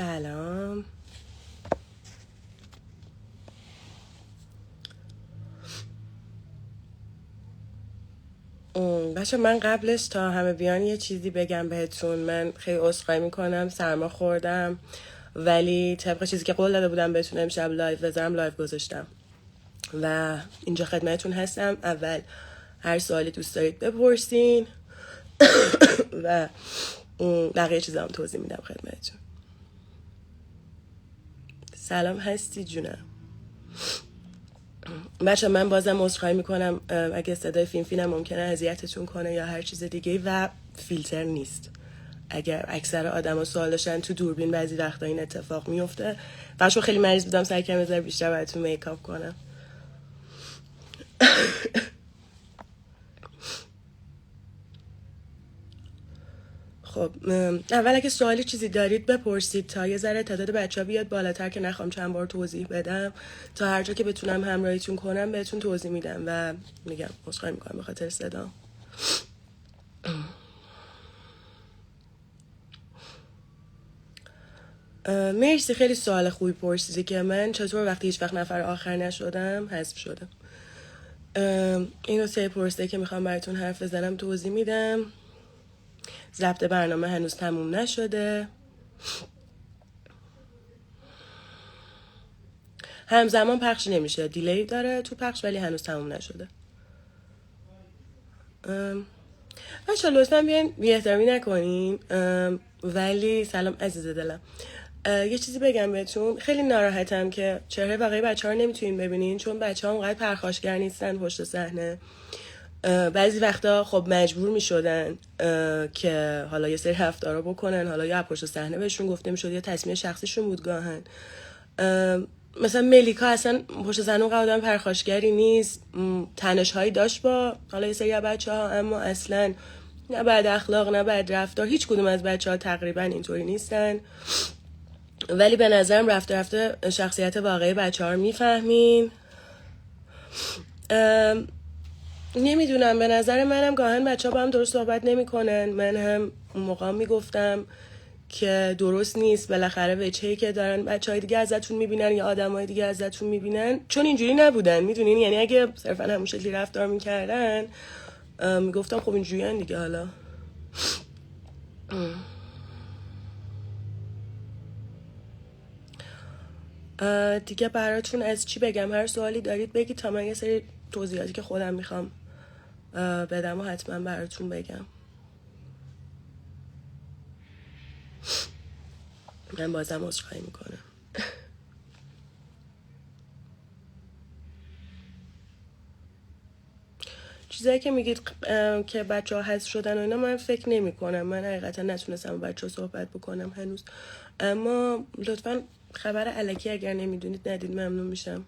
سلام. بچه من قبلش تا همه بیان یه چیزی بگم بهتون. من خیلی عذرخواهی میکنم، سرما خوردم، ولی طبق چیزی که قول داده بودم بهتون امشب لایو بذارم لایو گذاشتم و اینجا خدمتتون هستم. اول هر سوالی دوست دارید بپرسین و بقیه چیزا هم توضیح میدم خدمتتون. سلام هستی جونم. بچه من بازم عذرخواهی میکنم اگه صدای فیلم ممکنه اذیتتون کنه یا هر چیز دیگه و فیلتر نیست. اگر اکثر آدما سوال داشتن تو دوربین بعضی وقتا این اتفاق میفته. بچه‌ها خیلی مریض بودم، سعی کردم بذار بیشتر براتون میکاپ کنم. خب اول اگه سوالی چیزی دارید بپرسید تا یه ذره تعداد بچه‌ها بیاد بالاتر که نخوام چند بار توضیح بدم. تا هر جا که بتونم همراهیتون کنم بهتون توضیح میدم و میگم عذرخواهی میکنم به خاطر صدا. مرسی، خیلی سوال خوبی پرسیدی که من چطور وقتی هیچ وقت نفر آخر نشدم حذف شدم. اینو سه پرسیده که میخوام براتون حرف بزنم توضیح میدم. ضبط برنامه هنوز تموم نشده، همزمان پخش نمیشه، دیلی داره تو پخش ولی هنوز تموم نشده. بچه لطفا بیاین بی‌احترامی نکنین. ولی سلام عزیز دلم، یه چیزی بگم بهتون. خیلی ناراحتم که چهره بقیه بچه ها رو نمیتونین ببینین چون بچه ها اونقدر پرخاشگر نیستن پشت صحنه. بعضی وقتا خب مجبور میشدن که حالا یه سری رفتارا بکنن، حالا یا پشت صحنه بهشون گفته میشد یا تصمیم شخصیشون بود گاهن. مثلا ملیکا اصلا پشت صحنه اونقدر آدم پرخاشگری نیست، تنش هایی داشت با حالا یه سری بچه ها، اما اصلا نه بد اخلاق نه بد رفتار. هیچ کدوم از بچه ها تقریبا اینطوری نیستن، ولی به نظرم رفته رفته شخصیت واقعی بچه ها رو میفهمین. نمیدونم، به نظر منم گاهن بچه ها با هم درست صحبت نمی کنن. من هم اون موقع میگفتم که درست نیست، بالاخره وجهی که دارن بچه های دیگه ازتون میبینن یا آدم های دیگه ازتون میبینن، چون اینجوری نبودن میدونین. یعنی اگه صرفا همون شکلی رفتار میکردن میگفتم خب اینجوری هن دیگه. حالا دیگه براتون از چی بگم؟ هر سوالی دارید بگید تا من یه سری توضیحاتی که خودم میخوام بدم و حتما براتون بگم. من بازم عذرخواهی میکنم. چیزایی که میگید که بچه ها حذف شدن و اینا، من فکر نمی کنم. من حقیقتا نتونستم با بچه ها صحبت بکنم هنوز، اما لطفا خبر الکی اگر نمیدونید ندید، ممنون میشم.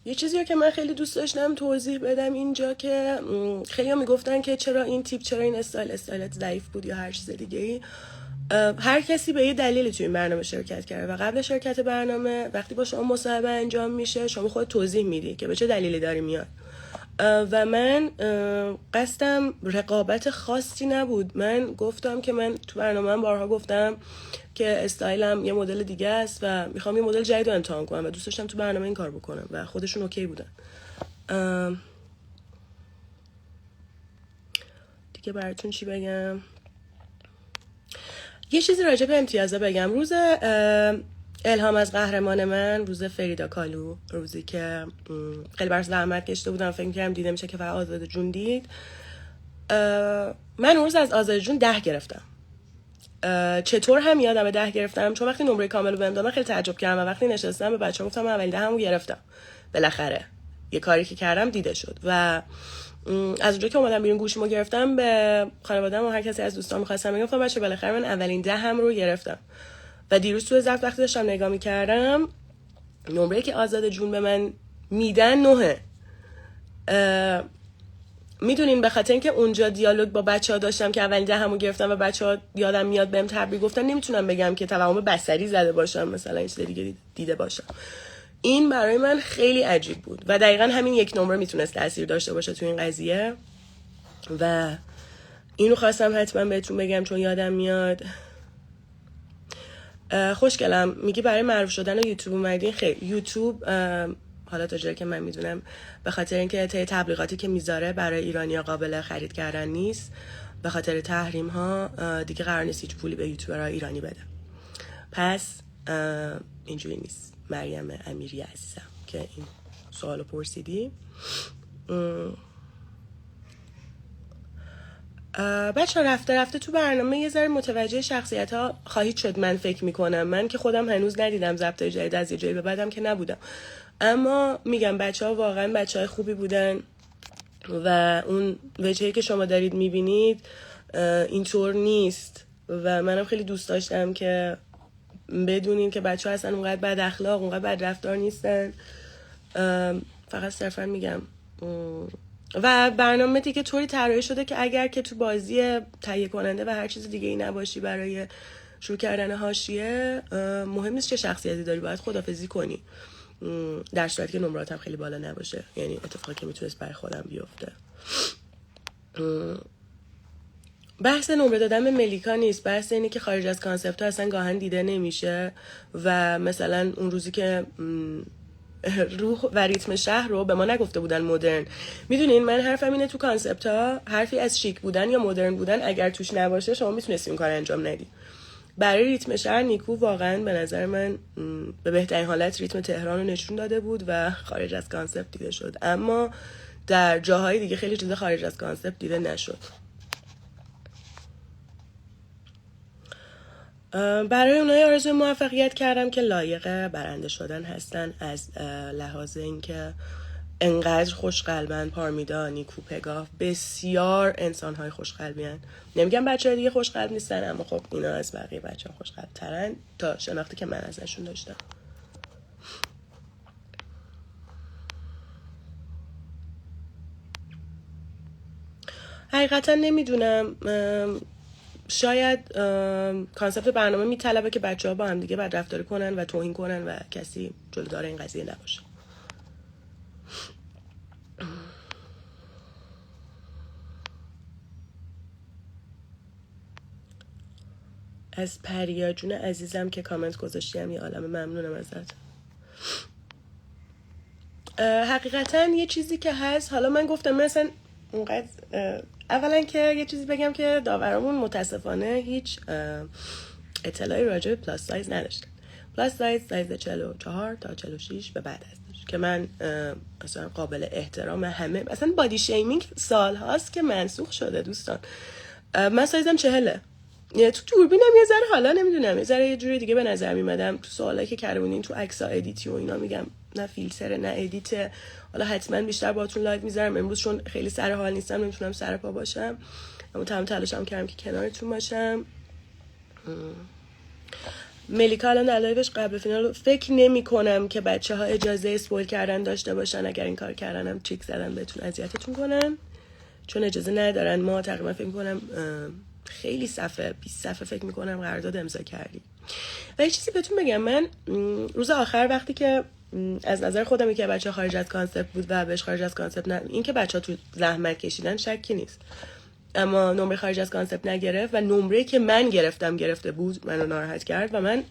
یه چیزی که من خیلی دوست داشتم توضیح بدم اینجا که خیلی ها میگفتن که چرا این تیپ، چرا این استایلت ضعیف بود یا هر چیز دیگه ای. هر کسی به یه دلیلی توی این برنامه شرکت کرده و قبل شرکت برنامه وقتی با شما مصاحبه انجام میشه شما خود توضیح میدی که به چه دلیلی داری میاد. و من قصدم رقابت خاصی نبود. من گفتم که من تو برنامه بارها گفتم که استایلم یه مدل دیگه است و میخوام یه مدل جدید رو امتحان کنم و دوست داشتم تو برنامه این کار بکنم و خودشون اوکی بودن. دیگه براتون چی بگم؟ یه چیزی راجع به امتیازا بگم. روز الهام از قهرمان من، روز فریدا کالو، روزی که خیلی براش زحمت کشیده بودم، فکر می‌کردم دیده میشه که فقط آزاده جون دید. من اون روز از آزاده جون 10 گرفتم. چطور هم یادم 10 گرفتم؟ چون وقتی نمره کامل رو بهم دادن خیلی تعجب کردم و وقتی نشستم به بچه‌ها گفتم من اولین 10 رو گرفتم. بالاخره یه کاری که کردم دیده شد. و از اونجایی که اومدم بیرون گوشیمو گرفتم، به خانواده‌ام و هر کسی از دوستان می‌خواستم بگم بچه بالاخره من اولین 10 رو گرفتم. و دیروز تو ضبط وقتی داشتم نگاه می‌کردم، نمره که آزاده جون به من میدن 9. میدونین به خاطر اینکه اونجا دیالوگ با بچه‌ها داشتم که اولین 10 رو گرفتم و بچه‌ها یادم میاد بهم تبریک گفتن، نمیتونم بگم که توهم بصری زده باشم مثلا این چیز دیگه دیده باشم. این برای من خیلی عجیب بود و دقیقا همین یک نمره میتونست تاثیر داشته باشه تو این قضیه. و اینو خواستم حتما بهتون بگم چون یادم میاد. خوشگلم میگی برای معروف شدن یوتیوب اومدین. خیلی یوتیوب حالا تا جایی که من میدونم به خاطر اینکه تبلیغاتی که میذاره برای ایرانی‌ها قابل خرید کردن نیست، به خاطر تحریم ها دیگه قرار نیست هیچ پولی به یوتیوبرها ایرانی بده. پس اینجوری نیست. مریم امیری عزیزم که این سوالو پرسیدی. بچه رفته رفته تو برنامه یه ذره متوجه شخصیت ها خواهید شد. من فکر میکنم، من که خودم هنوز ندیدم ضبط جدید، از یه جایی به بعدم که نبودم، اما میگم بچه ها واقعا بچه های خوبی بودن و اون وجهی که شما دارید میبینید اینطور نیست و منم خیلی دوست داشتم که بدونین که بچه ها اصلا اونقدر بد اخلاق، اونقدر بد رفتار نیستن. فقط صرفا میگم و برنامه دیگه طوری طراحی شده که اگر که تو بازی تهیه کننده و هر چیز دیگه ای نباشی برای شروع کردن حاشیه، مهم نیست چه شخصیتی داری، باید خدافظی کنی، در صورتی که نمرات هم خیلی بالا نباشه. یعنی اتفاقی که میتونست برای خودم بیفته. بحث نمره دادن به ملیکا نیست، بحث اینه که خارج از کانسپت ها اصلا گاهن دیده نمیشه و مثلا اون روزی که روح و ریتم شهر رو به ما نگفته بودن مدرن. میدونین من حرفم اینه تو کانسپت ها حرفی از شیک بودن یا مدرن بودن اگر توش نباشه شما میتونستین این کار انجام ندی. برای ریتم شهر نیکو واقعا به نظر من به بهترین حالت ریتم تهران رو نشون داده بود و خارج از کانسپت دیده شد، اما در جاهای دیگه خیلی چیزا خارج از کانسپت دیده نشد. برای اونایی آرزوی موفقیت کردم که لایق برنده شدن هستن، از لحاظ اینکه انقدر خوشقلبن. پارمیدا، نیکو، پگاه بسیار انسان‌های خوشقلبی‌ان. نمیگم بچه‌های دیگه خوشقلب نیستن، اما خب اینا از بقیه بچه‌ها خوشقلب‌ترن تا شناختی که من ازشون داشتم. حقیقتا نمیدونم، شاید کانسپت برنامه میطلبه که بچه‌ها با هم دیگه بد رفتاری کنن و توهین کنن و کسی جلودار این قضیه نباشه. از پریا جون عزیزم که کامنت گذاشتیم یه عالم ممنونم ازت. حقیقتا یه چیزی که هست، حالا من گفتم مثلا اونقدر اولا که یه چیزی بگم که داورامون متاسفانه هیچ اطلاعی راجع به پلاس سایز نداشتن. پلاس سایز 44 تا 46 به بعد هستش که من مثلا قابل احترام همه، مثلا بادی شیمینگ سال هاست که منسوخ شده دوستان. من سایزم 40، یعنی تو دوربینم یه ذره حالا نمیدونم یه ذره یه جوری دیگه به نظر میمدم تو سوالایی که کردونین تو عکس‌ها ادیتی و اینا، میگم نه فیلتر نه ادیت. حالا حتما بیشتر باهاتون لایو میذارم امروز چون خیلی سر حال نیستم، نمیتونم سر پا باشم، اما تمام تلاشم کردم که کنارتون باشم. ملیکا الان در لایوش قبل فینال فکر نمی کنم که بچه ها اجازه اسپویل کردن داشته باشن. اگر این کار کردنم چیک زدن بهتون اذیتتون کنن، چون اجازه ندارن. ما تقریبا فکر کنم خیلی صفحه 20 صفحه فکر میکنم قرارداد امضا کردیم. و یه چیزی بهتون بگم، من روز آخر وقتی که از نظر خودم که بچه خارج از کانسپت بود و بهش خارج از کانسپت نه، این که بچه ها تو زحمت کشیدن شکی نیست، اما نمره خارج از کانسپت نگرفت و نمره که من گرفته بود منو ناراحت کرد و من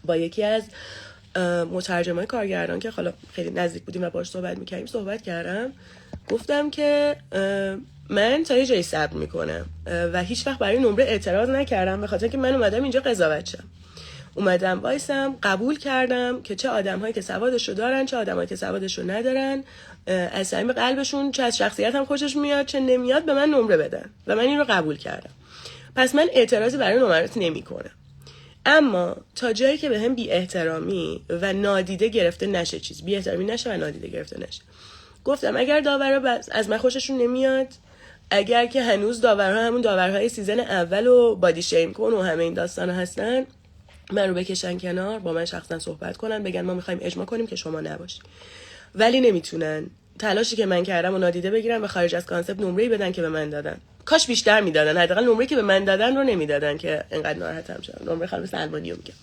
با یکی از مترجمای کارگردان که حالا خیلی نزدیک بودیم و باهاش صحبت کردم، گفتم که من تا یه جایی صبر میکنم و هیچ وقت برای نمره اعتراض نکردم، به خاطر که من اومدم اینجا قضاوت شم، اومدم وایسم قبول کردم که چه آدم‌هایی که سوادشو دارن چه آدم‌هایی که سوادشو ندارن، از صمیم قلبشون چه از شخصیتم خوشش میاد چه نمیاد به من نمره بدن و من این رو قبول کردم. پس من اعتراضی برای نمرات نمیکنم، اما تا جایی که بهم بی احترامی و نادیده گرفته نشه، چیز بی احترامی نشه و نادیده گرفته نشه، گفتم اگر داورا از من خوششون نمیاد، اگر که هنوز داورها همون داورهای سیزن اول و بادی شیم کن و همه این داستانا هستن، من رو بکشن کنار، با من شخصا صحبت کنن، بگن ما میخوایم اجماع کنیم که شما نباشید، ولی نمیتونن تلاشی که من کردم و نادیده بگیرن و خارج از کانسپت نمره‌ای بدن که به من دادن. کاش بیشتر میدادن، حداقل نمره‌ای که به من دادن رو نمیدادن که انقدر ناراحتم شدم. نمره خانم سلمانی رو میگم.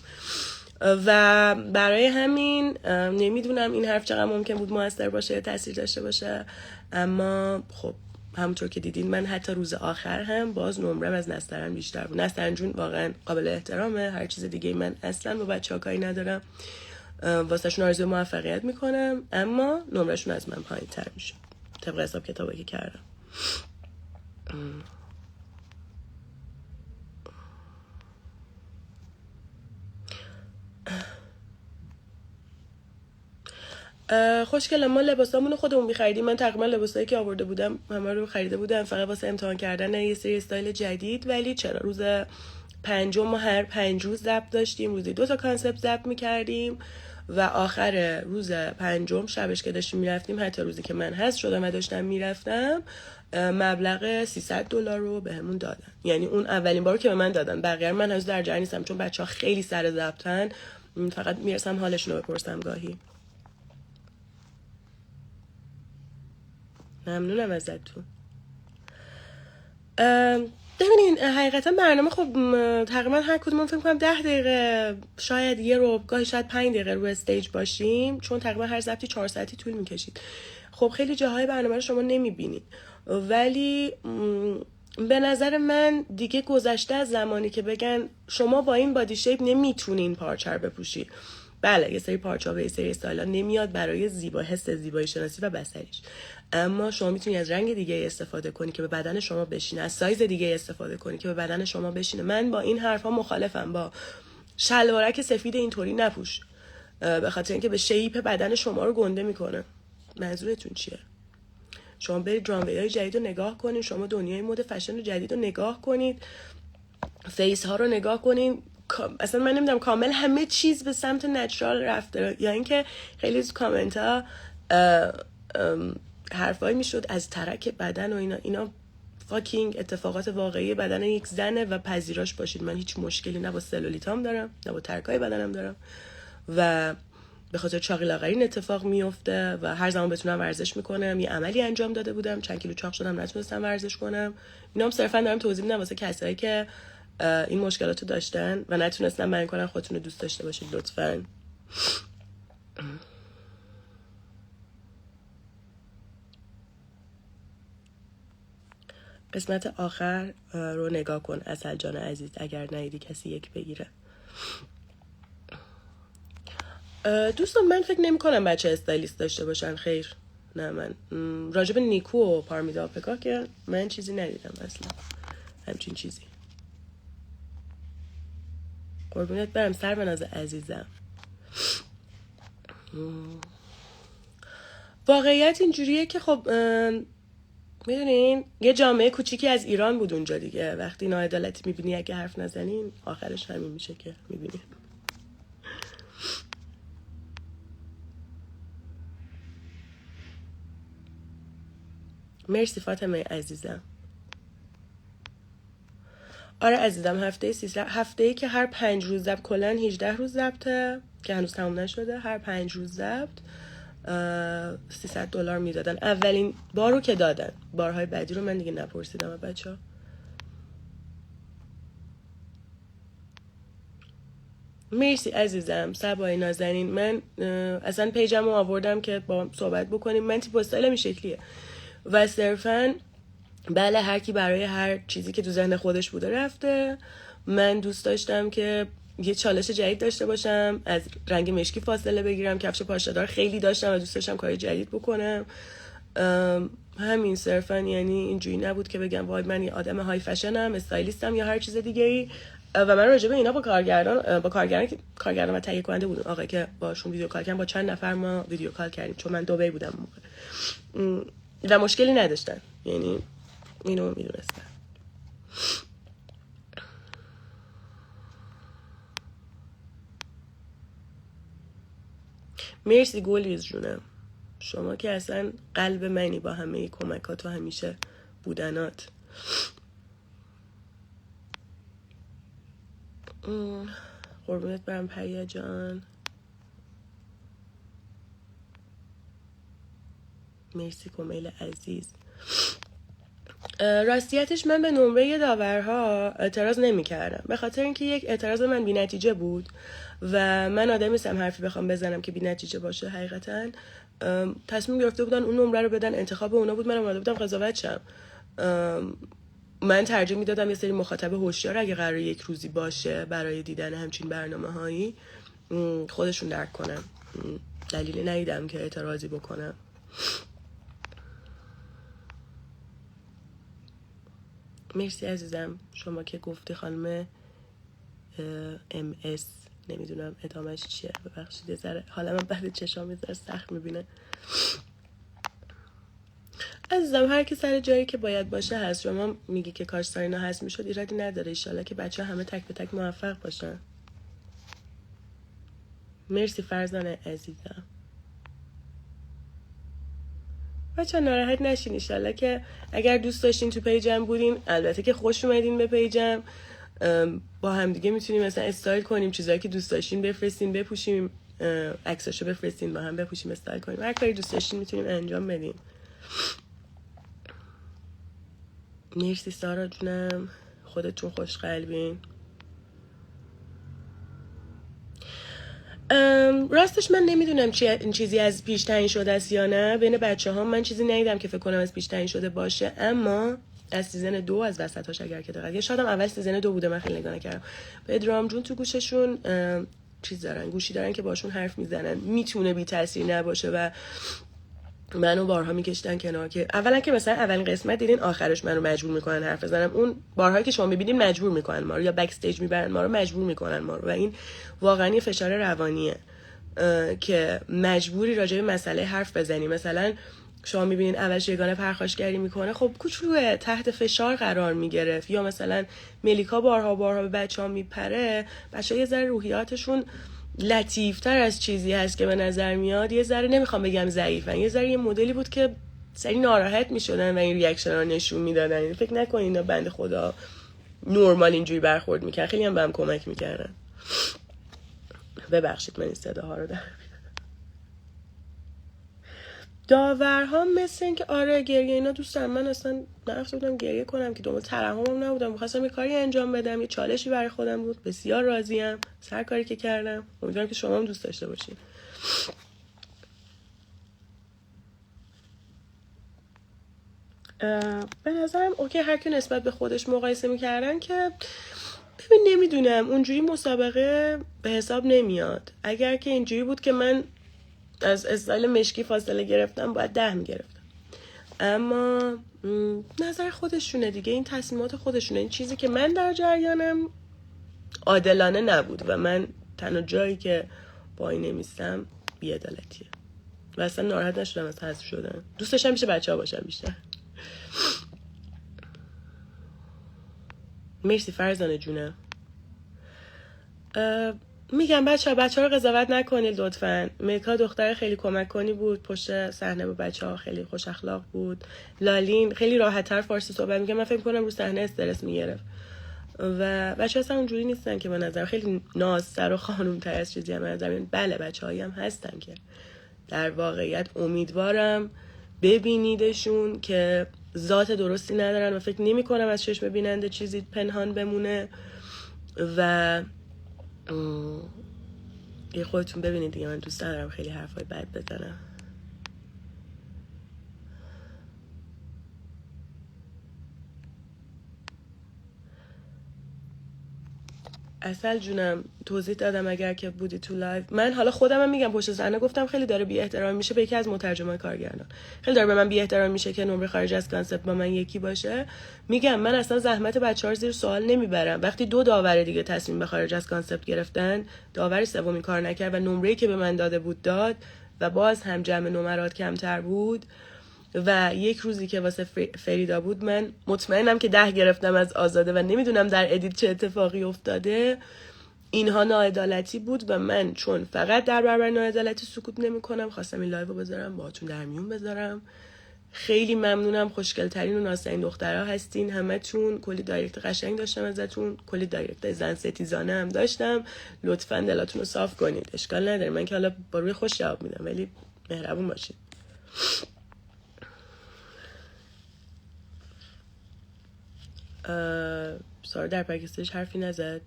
و برای همین نمیدونم این حرف چقدر ممکن بود موثر باشه، تاثیر داشته باشه، اما خب همونطور که دیدین من حتی روز آخر هم باز نمرم از نسترن بیشتر بود. نسترن جون واقعا قابل احترامه، هر چیز دیگه من اصلا با بچه‌ها کاری ندارم، واسهشون آرزوی موفقیت میکنم، اما نمرشون از من پایین تر میشه طبق حساب کتابی که کردم. خوشگله، ما لباسامونو خودمون می‌خریدیم. من تقریبا لباسایی که آورده بودم همه رو خریده بودم فقط واسه امتحان کردن یه سری استایل جدید. ولی چرا روز 5 ما هر 5 روز ضبط داشتیم، روزی 2 تا کانسپت ضبط می‌کردیم و آخر روز 5 شبش که داشتیم میرفتیم، حتی روزی که من حذف شدم و داشتم میرفتم، مبلغ $300 رو بهمون دادن. یعنی اون اولین بار که به من دادن، بقیه من هنوز در جریان نیستم چون بچه‌ها خیلی سر ضبطن، فقط میرسم حالشون رو بپرسم گاهی. ممنونم ازتون. ببینین حقیقتا برنامه خب تقریبا هر کدوم فکر کنم 10 دقیقه، شاید یه ربع، گاهی شاید 5 دقیقه رو استیج باشیم، چون تقریبا هر ضبطی 4 ساعتی طول میکشید. خب خیلی جاهای برنامه رو شما نمیبینید، ولی به نظر من دیگه گذشته از زمانی که بگن شما با این بادی شیپ نمیتونین پارچه رو بپوشید. بله، یه سری پارچه و یه سری استایلا نمیاد برای حس زیبایی شناسی و بصریش، اما شما میتونی از رنگ دیگه استفاده کنی که به بدن شما بشینه، از سایز دیگه استفاده کنی که به بدن شما بشینه. من با این حرفا مخالفم، با شلوارک سفید اینطوری نپوش، به خاطر اینکه به شیپ بدن شما رو گنده میکنه. منظورتون چیه؟ شما برید رانوی‌های جدید رو نگاه کنید، شما دنیای مد فشن جدید رو نگاه کنید، فیس ها رو نگاه کنید. اصلا من نمیدونم کامل همه چیز به سمت نچرال رفته، یا اینکه خیلی از کامنت ها حرفایی میشد از ترک بدن و اینا فاکینگ اتفاقات واقعی بدن یک زنه و پذیراش باشید. من هیچ مشکلی نه با سلولیتام دارم نه با ترکای بدنم دارم و به خاطر چاقی لاغری این اتفاق میفته و هر زمان بتونم ورزش میکنم. یه عملی انجام داده بودم، چند کیلو چاق شدم، نتونستم ورزش کنم. اینا هم صرفا دارم توضیح میدم واسه کسایی که این مشکلاتو داشتن و نتونستن بیان کنن. خودتون رو دوست داشته باشید لطفاً. قسمت آخر رو نگاه کن عسل جان عزیز، اگر ندیدی کسی یک بگیره. دوستان من فکر نمی کنم بچه استایلیست داشته باشن. خیر، نه، من راجب نیکو و پارمیدا پکا که من چیزی ندیدم اصلا، همچین چیزی. قربونت برم سربناز عزیزم. واقعیت اینجوریه که خب میدونین یه جامعه کوچیکی از ایران بود اونجا دیگه. وقتی ناعدالتی میبینی اگه حرف نزنین آخرش همین میشه که میبینی. مرسی فاطمه عزیزم. آره عزیزم، هفته‌ای که هر 5 روز ضبط، کلن 18 روز ضبطه که هنوز تموم نشده، هر 5 روز ضبط $300 میدادن. اولین بارو که دادن، بارهای بعدی رو من دیگه نپرسیدم از بچه‌ها. مرسی عزیزم سبای نازنین. من اصلا پیجم رو آوردم که با صحبت بکنیم. من تیپ استایلم این شکلیه و صرفاً بله هر کی برای هر چیزی که تو ذهن خودش بوده رفته. من دوست داشتم که یه چالش جدید داشته باشم، از رنگ مشکی فاصله بگیرم، کفش پاشه‌دار خیلی داشتم و دوست داشتم کار جدید بکنم. همین صرفاً، یعنی اینجوری نبود که بگم وای من یه آدم های فشنم، استایلیستم یا هر چیز دیگه ای. و من راجع به اینا با کارگردان و تهیه کننده بودم، آقا که باشون ویدیو کال کردم، با چند نفر ما ویدیو کال کردیم چون من دبی بودم موقع و مشکلی نداشتن، یعنی اینو میدونستن. مرسی گلیز جونم، شما که اصلا قلب منی با همه کمکات و همیشه بودنات. قربونت برم پریا جان. مرسی کمیل عزیز. راستیتش من به نمره داورها اعتراض نمی کردم، به خاطر اینکه یک اعتراض من بی نتیجه بود و من آدمی نیستم حرفی بخوام بزنم که بی نتیجه باشه حقیقتا. تصمیم گرفته بودن اون نمره رو بدن، انتخاب اونا بود، من اومده بودم قضاوت شم. من ترجیح میدادم یه سری مخاطب هوشیار اگه قرار یک روزی باشه برای دیدن همچین برنامه‌هایی خودشون درک کنن. دلیلی ندیدم که اعتراضی بکنم. مرسی عزیزم. شما که گفتی خانم MS، نمیدونم ادامهش چیه، ببخشید یه ذره حالا من بعد چشام یه ذره سخت میبینه. عزیزم هر کی سر جایی که باید باشه هست. شما میگی که کاش سارینا هست میشد، ایرادی نداره. ایشالله که بچه همه تک به تک موفق باشن. مرسی فرزانه عزیزم. بچه ناراحت نشین. ایشالله که اگر دوست داشتین تو پیجم بودین، البته که خوش اومدین به پیجم، با هم دیگه میتونیم مثلا استایل کنیم، چیزایی که دوست داشتین بفرستین بپوشیم، عکساشو بفرستین با هم بپوشیم استایل کنیم، هر کاری دوست داشتین میتونیم انجام بدیم. مرسی سارا جونم، خودتون خوش قلبین. راستش من نمیدونم چیزی از پیش تعیین شده است یا نه. بین بچه ها من چیزی ندیدم که فکر کنم از پیش تعیین شده باشه، اما از سیزن 2 از وسطاش اگر که دقیقا، یا شاید هم اول سیزن 2 بوده، من خیلی نگاه نکردم. پدرام جون تو گوششون چیز دارن، گوشی دارن که باشون حرف میزنن، میتونه بی تاثیر نباشه و منو بارها میکشیدن کنار که اولا که مثلا اولین قسمت دیدین آخرش منو مجبور میکنن حرف بزنم. اون بارهایی که شما میبینین مجبور میکنن ما رو، یا بک استیج میبرن ما رو مجبور میکنن ما رو، و این واقعا یه فشار روانیه که مجبوری راجع به مسئله حرف بزنی. مثلا شما میبینین اولش یگانه پرخاشگری میکنه، خب کوچولوه تحت فشار قرار میگرفت، یا مثلا ملیکا بارها به بچه‌ها میپره، بچه‌ها یه ذره روحیاتشون لطیفتر از چیزی هست که به نظر میاد. یه ذره نمیخوام بگم ضعیفن، یه ذره یه مدلی بود که سری ناراحت میشدن و این ریاکشن ها نشون میدادن. فکر نکنین اینا بنده خدا نورمال اینجوری برخورد میکنن، خیلی هم بهم کمک میکردن. ببخشید من این صداها رو داورها مثل این که آره گریه اینا دوست دارم. من اصلا نرفته بودم گریه کنم که دنبال ترحمم نبودم، می‌خواستم یه کاری انجام بدم، یه چالشی برای خودم بود. بسیار راضیم سر کاری که کردم، امیدوارم که شما هم دوست داشته باشین. به نظرم اوکی، هر کی نسبت به خودش مقایسه میکردن که ببین نمیدونم اونجوری مسابقه به حساب نمیاد. اگر که اینجوری بود که من از استایل مشکی فاصله گرفتم باید 10 میگرفتم، اما نظر خودشونه دیگه، این تصمیمات خودشونه. این چیزی که من در جریانم عادلانه نبود و من تنها جایی که وای نمیستم بی‌عدالتیه و اصلا ناراحت نشدم از حذف شدن. دوست داشتم میشه بچه‌ها باشن بیشتر. مرسی فرزانه جونم. میگم بچه ها رو قضاوت نکنید لطفاً. ملیکا دختر خیلی کمک کنی بود، پشت صحنه با بچه ها خیلی خوش اخلاق بود. لالین خیلی راحت تر فارسی صحبت میگه، من فکر کنم رو صحنه استرس میگرفت و بچه ها اصلا اونجوری نیستن که به نظر خیلی نازتر و خانوم تر از چیزی هم به نظر میاد. بله بچه هایی هم هستن که در واقعیت امیدوارم ببینیدشون که ذات درستی ندارن و فکر نمی کنم از چشم بیننده چیزی پنهان بمونه و یه خودتون ببینید دیگه. من دوست ندارم خیلی حرفای بد بزنم. اصل جونم توضیح دادم اگر که بودی تو لایو. من حالا خودم هم میگم پشت صحنه گفتم خیلی داره بی احترام میشه به یکی از مترجمان کارگردان، خیلی داره به من بی احترام میشه که نمره خارج از کانسپت با من یکی باشه. میگم من اصلا زحمت بچه‌ها رو زیر سوال نمیبرم. وقتی 2 داور دیگه تصمیم به خارج از کانسپت گرفتن، داور سومی کار نکرد و نمره‌ای که به من داده بود داد و باز هم جمع نمرات کمتر بود و یک روزی که واسه فریدا بود من مطمئنم که 10 گرفتم از آزاده و نمیدونم در ادیت چه اتفاقی افتاده. اینها ناعدالتی بود و من چون فقط در برابر ناعدالتی سکوت نمی‌کنم خواستم این لایو رو بذارم باهاتون در میون بذارم. خیلی ممنونم، خوشگل ترین و نازترین دخترها هستین همتون. کلی دایرکت قشنگ داشتم ازتون، کلی دایرکت زن ستیزانه هم داشتم. لطفاً دلاتون رو صاف کنید، اشکال نداره من که حالا با روی خوش جواب میدم ولی مهربون باشید. سارا در پاکستانش حرفی نزد.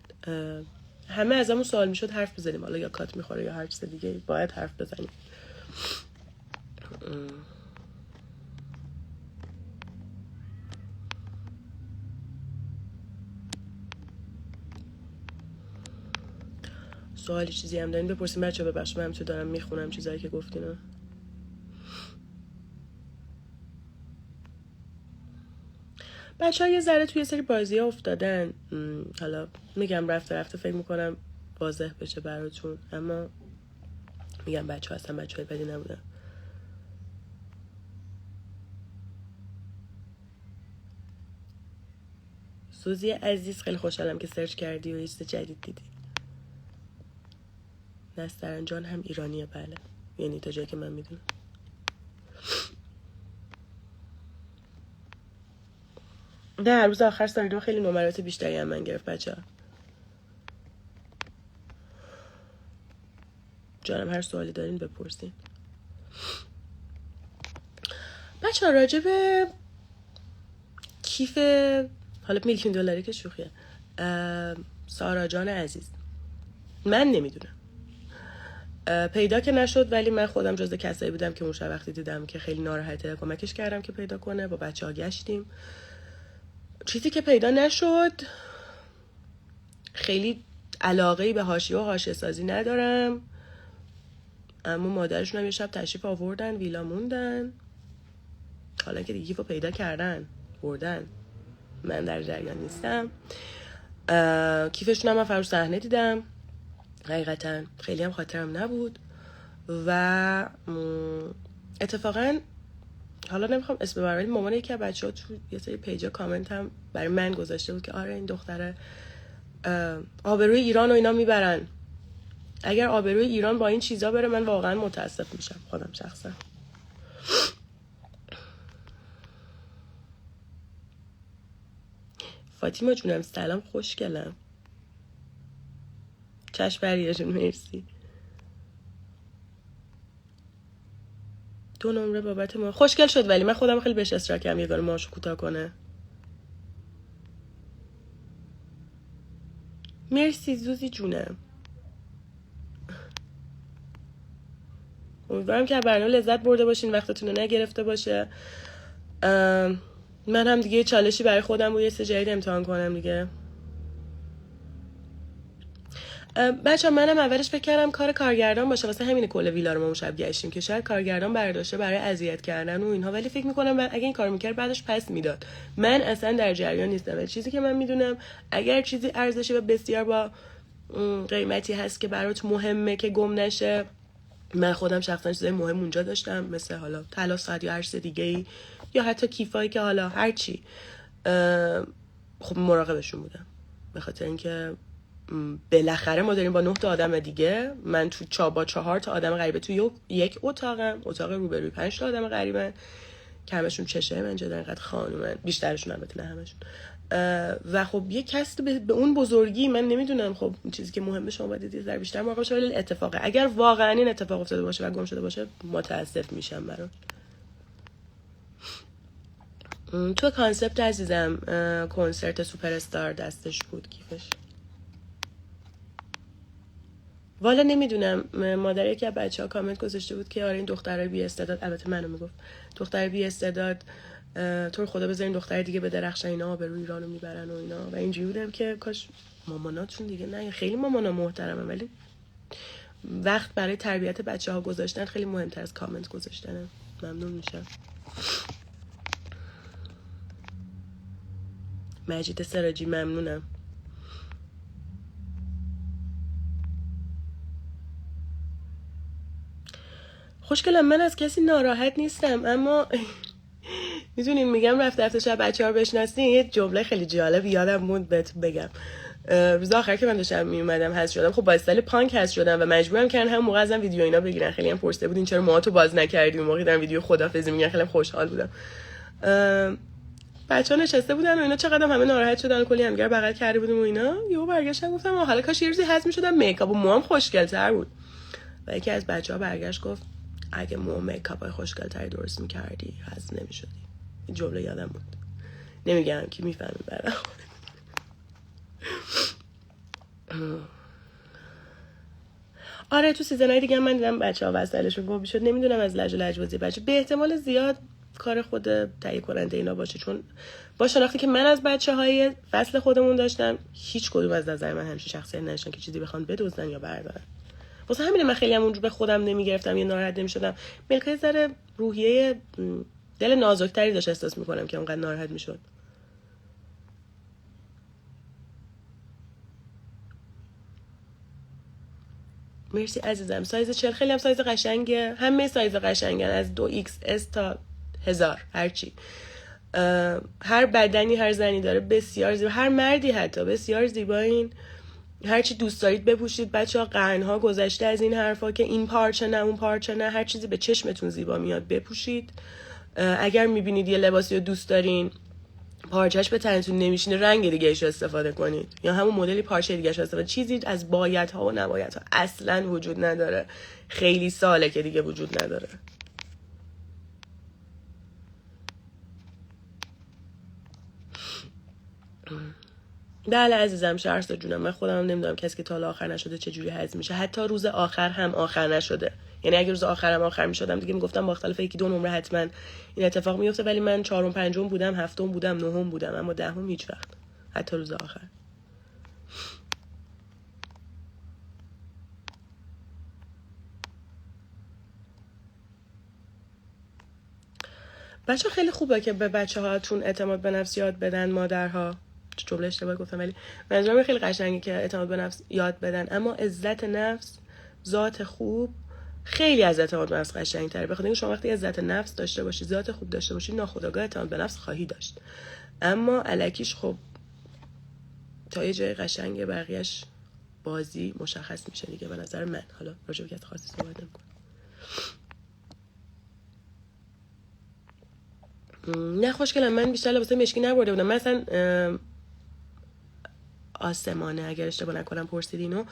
همه از همون سوال میشد حرف بزنیم، حالا یا کات میخوره یا هر چیز دیگه باید حرف بزنیم. سوالی چیزی هم دارین بپرسین بچه ها. ببخشید من تو دارم میخونم چیزایی که گفتین. بچه ها یه ذره توی سری بازی ها افتادن. حالا میگم رفته فکر میکنم واضح بشه براتون، اما میگم بچه ها اصلا بچه های بدی نبودن. سوزی عزیز خیلی خوشحالم که سرچ کردی و یه چیز جدید دیدی. نسترن جان هم ایرانیه، بله، یعنی تا جایی که من میدونم. نه روز آخر سالیدو خیلی نمرات بیشتری هم من گرفت بچه ها. جانم هر سوالی دارین بپرسین. بچه ها راجع به کیف حالا $1,000,000 که شوخیه سارا جان عزیز، من نمیدونم، پیدا که نشد، ولی من خودم جزو کسایی بودم که اون شب وقتی دیدم که خیلی ناراحته کمکش کردم که پیدا کنه. با بچه ها گشتیم، چیزی که پیدا نشد. خیلی علاقه‌ای به حاشیه و حاشیه سازی ندارم، اما مادرشون هم یه شب تشریف آوردن ویلا موندن، حالا که دیگه کیفو پیدا کردن بردن، من در جریان نیستم. کیفشون هم من فرو صحنه دیدم، حقیقتا خیلی هم خاطرم نبود. و اتفاقا حالا نمیخوام اسم ببرم، ولی مامان یکی از بچه‌ها تو یه سری پیجا کامنت هم برای من گذاشته بود که آره این دختره آبروی ایران و اینا میبرن. اگر آبروی ایران با این چیزا بره من واقعا متاسف میشم خودم شخصا. فاطیما جونم سلام، خوشگلم. چشم بریه جون، مرسی. 2 نمره بابت ما خوشگل شد، ولی من خودم خیلی بهش اصرار کردم یه دونه ماشو کوتاه کنه. مرسی زوزی جونم. امیدوارم که برنامه لذت برده باشین، وقتتون رو نگرفته باشه. من هم دیگه چالشی برای خودم بود یه سری جدید امتحان کنم دیگه. بچه منم اولش فکر کردم کار کارگردان باشه، واسه همین کل ویلا رو ما اون شب گشتیم که شاید کارگردان برداشته برای اذیت کردن و اینها، ولی فکر میکنم اگه این کار میکرد بعدش پس میداد. من اصلا در جریان نیستم، ولی چیزی که من میدونم اگر چیزی ارزشی و بسیار با قیمتی هست که برات مهمه که گم نشه، من خودم شخصا چیزای مهم اونجا داشتم، مثل حالا طلا، ساعت یا هر چیز دیگه‌ای، یا حتی کیفایی که حالا هر چی، خب مراقبشون بودم، به خاطر اینکه بالاخره ما داریم با 9 تا آدم دیگه، من تو با 4 تا آدم غریبه تو یک اتاقم، اتاق روبروی 5 تا آدم غریبه که همشون چشه من جدا اینقدر خانومن، بیشترشون البته نه همشون. و خب یه کس به اون بزرگی من نمیدونم، خب چیزی که مهمه شما باید دیگه در بیشتر مراقب شید. ولی اتفاقه اگر واقعا این اتفاق افتاده باشه و گم شده باشه متاسف میشم براش. تو کانسپت عزیزم کنسرت سوپر استار دستش بود کیفش. والا نمیدونم، مادر یکی از بچه‌ها کامنت گذاشته بود که آره این دخترای بی استعداد، البته منو میگفت دخترای بی استعداد تو رو خدا بذارین دختر دیگه به درخشن، اینا آبروی ایرانو میبرن و اینا. و اینجوری بودم که کاش ماماناتون دیگه نه، خیلی مامانا محترمه ولی وقت برای تربیت بچه‌ها گذاشتن خیلی مهمتر از کامنت گذاشتنه. ممنون میشم. مجید سراجی ممنونم. خوشگلم من از کسی ناراحت نیستم، اما میدونین میگم رفته شب بچه‌ها رو بشناسین، یه جمله خیلی جالب یادم موند بهتون بگم. روز آخر که من داشتم میومدم حذف شدم، خب با استایل پانک حذف شدم و مجبورم کردن هم موقع ازم ویدیو اینا بگیرن. خیلی هم پرسیده بودین چرا موهاتو باز نکردی، موقعی دارم ویدیو خدافظی میگن، خیلی خوشحال بودم. بچه‌ها نشسته بودن و اینا چقدر همه ناراحت شدن، کلی همدیگه بغل کرده بودیم و اینا. یهو برگشتم گفتم حالا کاش یه روزی حذف می‌شدم میکاپ و موام خوشگل‌تر بود. و یکی از بچه‌ها برگشت گفت اگه مو میکاپای خوشگل‌تری درست می‌کردی حذف نمی‌شدی. این جمله یادم بود. نمیگم که میفهمی برام. آره تو سیزنای دیگه من دیدم بچه‌ها وسایلشون گم شد. نمیدونم از لج و لجبازی بچه، به احتمال زیاد کار خود تهیه کننده اینا باشه، چون با شناختی که من از بچه‌های فصل خودمون داشتم هیچ کدوم از نظر من همچین شخصیت نداشتن که چیزی بخوان بدزدن یا بردارن. واسه همین من خیلی هم اونجور به خودم نمیگرفتم یا ناراحت نمیشدم. ملکه ذره روحیه دل نازکتری داشت احساس میکنم که اونقدر ناراحت میشد. مرسی عزیزم. سایز 40 خیلی هم سایز قشنگه، همه سایز قشنگن از 2XS تا 1000 هرچی. هر بدنی هر زنی داره بسیار زیبا، هر مردی حتی بسیار زیبایین. هرچی دوست دارید بپوشید بچه ها. قرنها گذشته از این حرفا که این پارچه نه اون پارچه نه، هر چیزی به چشمتون زیبا میاد بپوشید. اگر میبینید یه لباسی رو دوست دارین پارچهش به تنتون نمیشینه، رنگ دیگه ایش استفاده کنید یا همون مدلی پارچه دیگه استفاده. چیزی از باید ها و نباید ها اصلا وجود نداره، خیلی ساله که دیگه وجود نداره. بله عزیزم شهرزاد جونم، من خودم نمیدونم کسی که تا آخر نشده چه جوری هضم میشه. حتی روز آخر هم آخر نشده، یعنی اگه روز آخرم آخر میشدم دیگه میگفتم با اختلاف یکی دو نمره حتما این اتفاق میفته، ولی من 4م 5م بودم 7م بودم 9م بودم، اما 10م هیچ وقت، حتی روز آخر. بچه خیلی خوبه که به بچه هاتون اعتماد به نفس یاد بدن مادرها. جمله اشتباه گفتم ولی منظورم خیلی قشنگه که اعتماد به نفس یاد بدن، اما عزت نفس، ذات خوب خیلی از اعتماد به نفس قشنگ‌تره. بخاطر اینکه شما وقتی عزت نفس داشته باشی، ذات خوب داشته باشی، ناخودآگاه اعتماد به نفس خواهی داشت. اما الکیش خب تا یه جای قشنگه، بقیه‌اش بازی مشخص میشه دیگه به نظر من. حالا راجع به کسی خاصی صحبت نمی‌کنم. نه خوشگلم، من بیشتر لباس مشکی نبرده بودم. مثلا آسمانه اگر اشتباه نکنم پرسیدینو،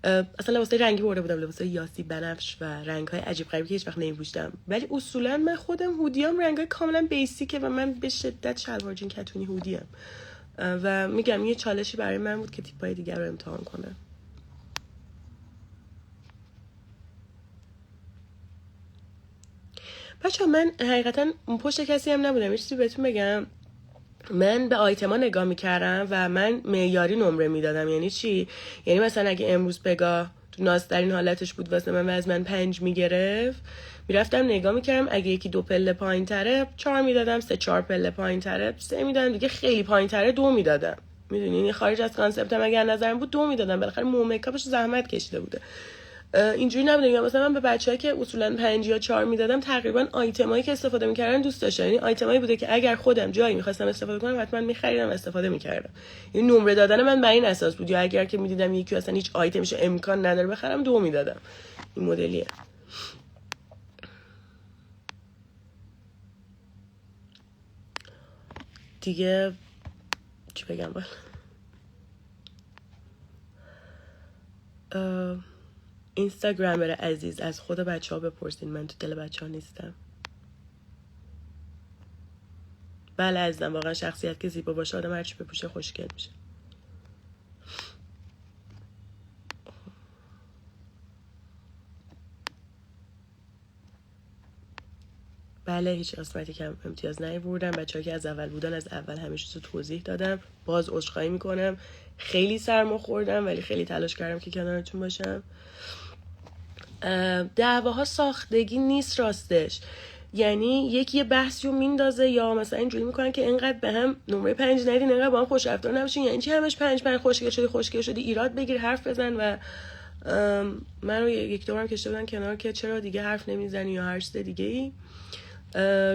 اصلا لباس رنگی برده بودم، لباس یاسی بنفش و رنگ‌های عجیب غریبی که هیچ وقت نمی‌پوشیدم. ولی اصولا من خودم هودیام رنگ‌های کاملا بیسیکه و من به شدت شلوار جین کتونی هودیم و میگم یه چالشی برای من بود که تیپ‌های دیگر رو امتحان کنم. بچه‌ها من حقیقتا پشت کسی هم نبودم. یه چیزی بهتون بگم، من به آیتما نگاه میکردم و من معیاری نمره میدادم. یعنی چی؟ یعنی مثلا اگه امروز پگاه تو نازترین حالتش بود واسه من و از من 5 میگرفت، میرفتم نگاه میکردم اگه یکی 2 پله پایین تره 4 میدادم، 3-4 پله پایین تره 3 میدادم، دیگه خیلی پایین تره 2 میدادم. میدونی این خارج از کانسپتم اگه نظرم بود 2 میدادم، بالاخره مومیکاپش زحمت کشیده بوده. اینجوری نبوده. یا مثلا من به بچه‌ها که اصولا 5 یا 4 میدادم تقریبا آیتمایی که استفاده میکردن دوست داشتن. یعنی آیتمایی بوده که اگر خودم جایی میخواستم استفاده کنم حتما میخریدم و استفاده میکردم. این نمره دادن من بر این اساس بود. یا اگر که میدیدم یکی اصلا هیچ آیتمش امکان نداره بخرم 2 میدادم. این مدلیه. دیگه چی بگم اینستاگرامر عزیز از خود بچه ها بپرسین، من تو دل بچه ها نیستم. بله عزیزم، واقعا شخصیت که زیبا باشه آدم هرچی بپوشه خوشگل میشه. بله هیچ قسمتی کم امتیاز نیاوردم. بچه‌ها که از اول بودن از اول همه چیزو توضیح دادم. باز عذرخواهی میکنم، خیلی سرما خوردم ولی خیلی تلاش کردم که کنارتون باشم. دعواها ساختگی نیست راستش. یعنی یکی یه بحثی رو میندازه یا مثلا اینجوری میکنن که اینقدر به هم نمره 5 ندین، اینقدر با هم خوش رفتار نباشین، یعنی چی همش 5 خوشگل شدی ایراد بگیر حرف بزن. و من رو یک دورم کشته بودن کنار که چرا دیگه حرف نمیزنی یا هر چیز دیگه ای.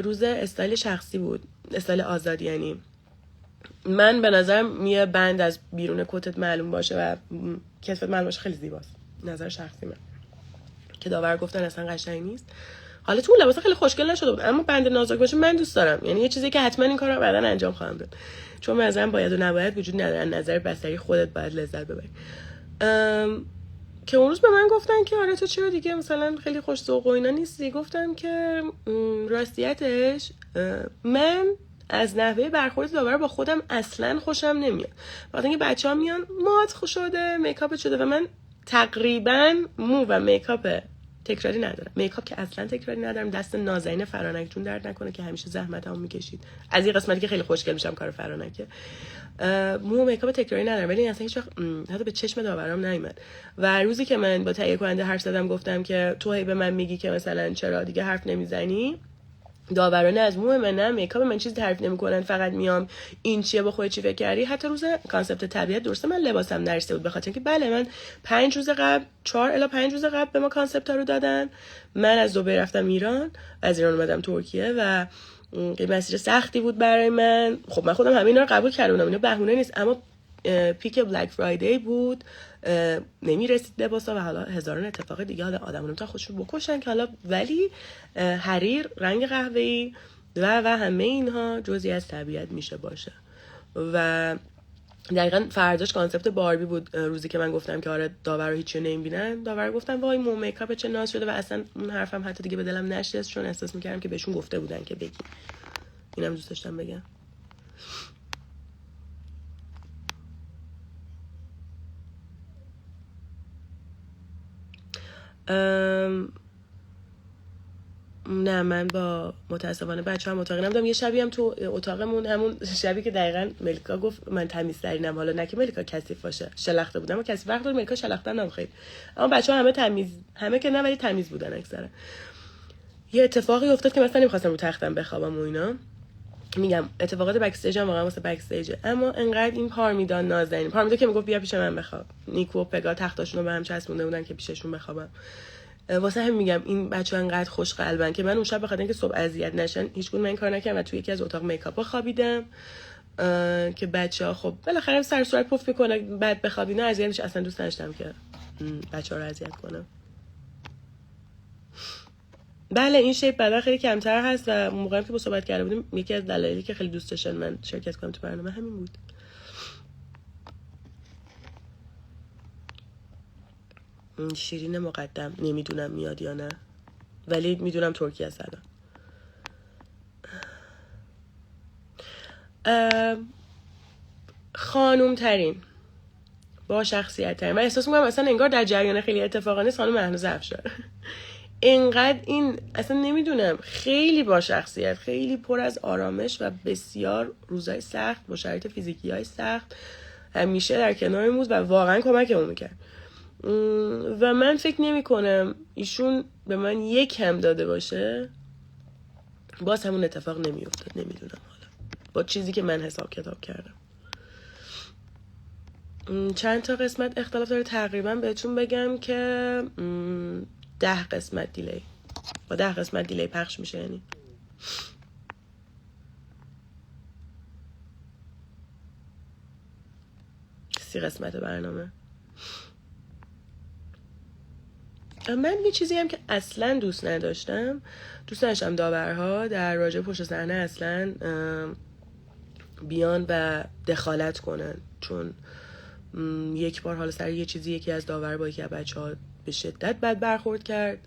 روز استایل شخصی بود، استایل آزادی. یعنی من به نظرم یه بند از بیرون کتت معلوم باشه و کتفت معلوم باشه خیلی زیباست، نظر شخصی من. که داور گفتن اصلا قشنگ نیست. حالا تو لباس خیلی خوشگل نشده بود، اما بند نازک باشه من دوست دارم. یعنی یه چیزی که حتما این کارو بعداً انجام خواهم داد، چون مثلا باید و نباید وجود نداره. نظر بصری خودت باید لذت ببری. که اون روز به من گفتن که آره تو چرا دیگه مثلا خیلی خوش ذوق و اینا نیستی. گفتم که راستیتش من از نحوه برخورد داور با خودم اصلا خوشم نمیاد. وقتی که بچه‌ها میان مات شده میکاپ شده و من تقریبا مو و میکاپ تکراری ندارم. میکاپ که اصلا تکراری ندارم. دست نازنین فرانک جون درد نکنه که همیشه زحمتامو میکشید. از این قسمتی که خیلی خوشگل میشم کار فرانکه. مو میکاپ تکراری ندارم، ولی اصلا هیچ وقت حتی به چشم داورام نیومد. و روزی که من با تهیه کننده حرف زدم گفتم که تو هی به من میگی که مثلا چرا دیگه حرف نمیزنی، داورانه از مو من نه میکاپ من چیزی تعریف نمیکنن، فقط میام این چیه با خودت چی فکر کردی. حتی روز کانسپت طبیعت درسته من لباسم نرسیده بود، بخاطر اینکه بله من 5 روز قبل 4 الی 5 روز قبل به ما کانسپت ها رو دادن. من از دبی رفتم ایران، از ایران اومدم ترکیه و مسیر سختی بود برای من. خب من خودم همین رو قبول کردم، اینا بهونه نیست، اما پیک بلک فرایدی بود، نمیرسید لباسا و حالا هزاران اتفاق دیگه. حالا آدمون تا خودشون بکشن که حالا، ولی حریر، رنگ قهوه‌ای و همه اینها جزئی از طبیعت میشه باشه. و دقیقاً فرداش کانسپت باربی بود. روزی که من گفتم که آره داور رو هیچی نمیبینن، داور گفتن وای مو میکاپ چه ناز شده و اصلا اون حرفم حتی دیگه به دلم نشست، چون احساس میکردم که بهشون گفته بودن که بگی. اینم دوست داشتم بگم. نه من با متاسفانه بچه هم اتاقی نبودم. یه شبی هم تو اتاقمون، همون شبی که دقیقاً ملیکا گفت من تمیزترینم، حالا نه که ملیکا کثیف باشه، شلخته بودم و کثیف وقت ملیکا شلختن نبخید، اما بچه ها همه تمیز، همه که نه ولی تمیز بودن اکثرا. یه اتفاقی افتاد که مثلا نمیخواستم رو تختم بخوابم و اینا. میگم اتفاقات بک استیج هم واقعا واسه بک استیجه، اما انقدر این پارمیدا نازنین، پارمیدا که میگفت بیا پیش من بخواب، نیکو و پگا تختاشون رو به هم چسبونده بودن که پیششون بخوابم. واسه هم میگم این بچه‌ها انقدر خوش قلبن که من اون شب بخاطر اینکه صبح اذیت نشن هیچکدوم من این کار نکردم و توی یکی از اتاق میکاپا خوابیدم که بچه‌ها خب بالاخره سر صورت پف میکنه بعد بخوابی، نه اذیت میشه. اصلا دوست نداشتم که بچه‌ها رو اذیت کنم. بله این شیپ بعدا خیلی کمتر هست و موقعی که با صحبت کرده بودیم یکی از دلایلی که خیلی دوست داشتن من شرکت کنم تو برنامه همین بود. شیرین مقدم نمیدونم میاد یا نه، ولی میدونم ترکیه است الان. خانوم ترین، با شخصیت ترین، من احساس میکنم اصلا انگار در جریان خیلی اتفاقانه خانم مهناز افشار. اینقدر این اصلا نمیدونم، خیلی با شخصیت، خیلی پر از آرامش و بسیار روزای سخت با شرایط فیزیکی های سخت همیشه در کنار بود و واقعا کمکمون میکرد. و من فکر نمی کنم ایشون به من یک هم داده باشه باز همون اتفاق نمی افتاد. نمیدونم حالا با چیزی که من حساب کتاب کردم. چند تا قسمت اختلاف داره تقریبا بهتون بگم که 10 قسمت دیلی، با 10 قسمت دیلی پخش میشه، یعنی 30 قسمت برنامه. من یه چیزی هم که اصلا دوست نداشتم داورها در راجع پشت صحنه اصلا بیان و دخالت کنن، چون یک بار حالا سر یه چیزی یکی از داور با یکی از بچه‌ها به شدت بد برخورد کرد.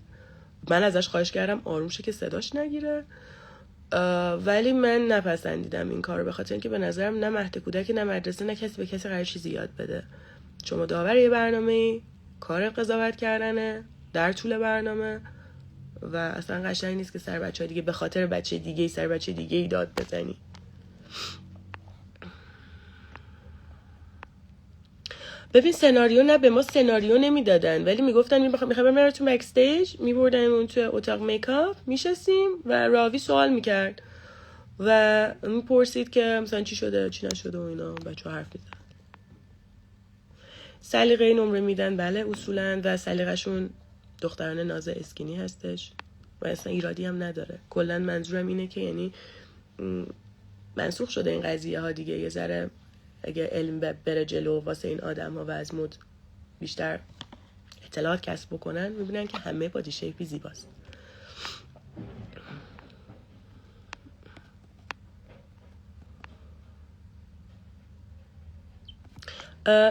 من ازش خواهش کردم آروم شه که صداش نگیره، ولی من نپسندیدم این کارو، به خاطر اینکه به نظرم نه مهد کودک نه مدرسه نه کسی به کسی قرار چیزی یاد بده. شما داور یه برنامه‌ای، کار قضاوت کردنه در طول برنامه و اصلا قشنگ نیست که سر بچه‌ها دیگه به خاطر بچه دیگه‌ای سر بچه دیگه‌ای داد بزنی. ببین سناریو نه، به ما سناریو نمیدادن ولی میگفتن میخوام برم تو بک استیج، میبردن اون تو اتاق میکاپ، میشستیم و راوی سوال میکرد و میپرسید که مثلا چی شده چی نشده و اینا، بچه‌ها حرف میزنن. سلیقه نمره میدن بله اصولا و سلیقه‌شون دختران ناز اسکینی هستش و اصلا ایرادی هم نداره. کلا منظورم اینه که یعنی منسوخ شده این قضیه ها دیگه، یه ذره اگه علم بره جلو واسه این آدم ها و از مود بیشتر اطلاعات کسب بکنن میبینن که همه بادی شیپی زیباست.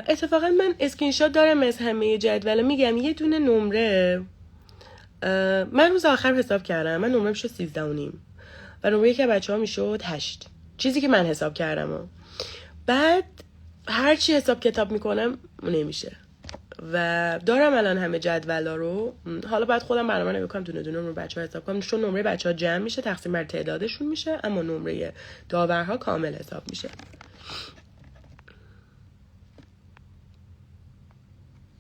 اتفاقا من اسکرین شات دارم از همه جدول، میگم یه دونه نمره من روز آخر حساب کردم، من نمرم شد 13.5 و نمره که بچه ها میشد 8، چیزی که من حساب کردم بعد هرچی حساب کتاب میکنم نمیشه. و دارم الان همه جدولا رو. حالا باید خودم برنامه نگاه کنم دونه دونه نمره بچه‌ها حساب کنم، چون نمره بچه‌ها جمع میشه تقسیم بر تعدادشون میشه، اما نمره داورها کامل حساب میشه.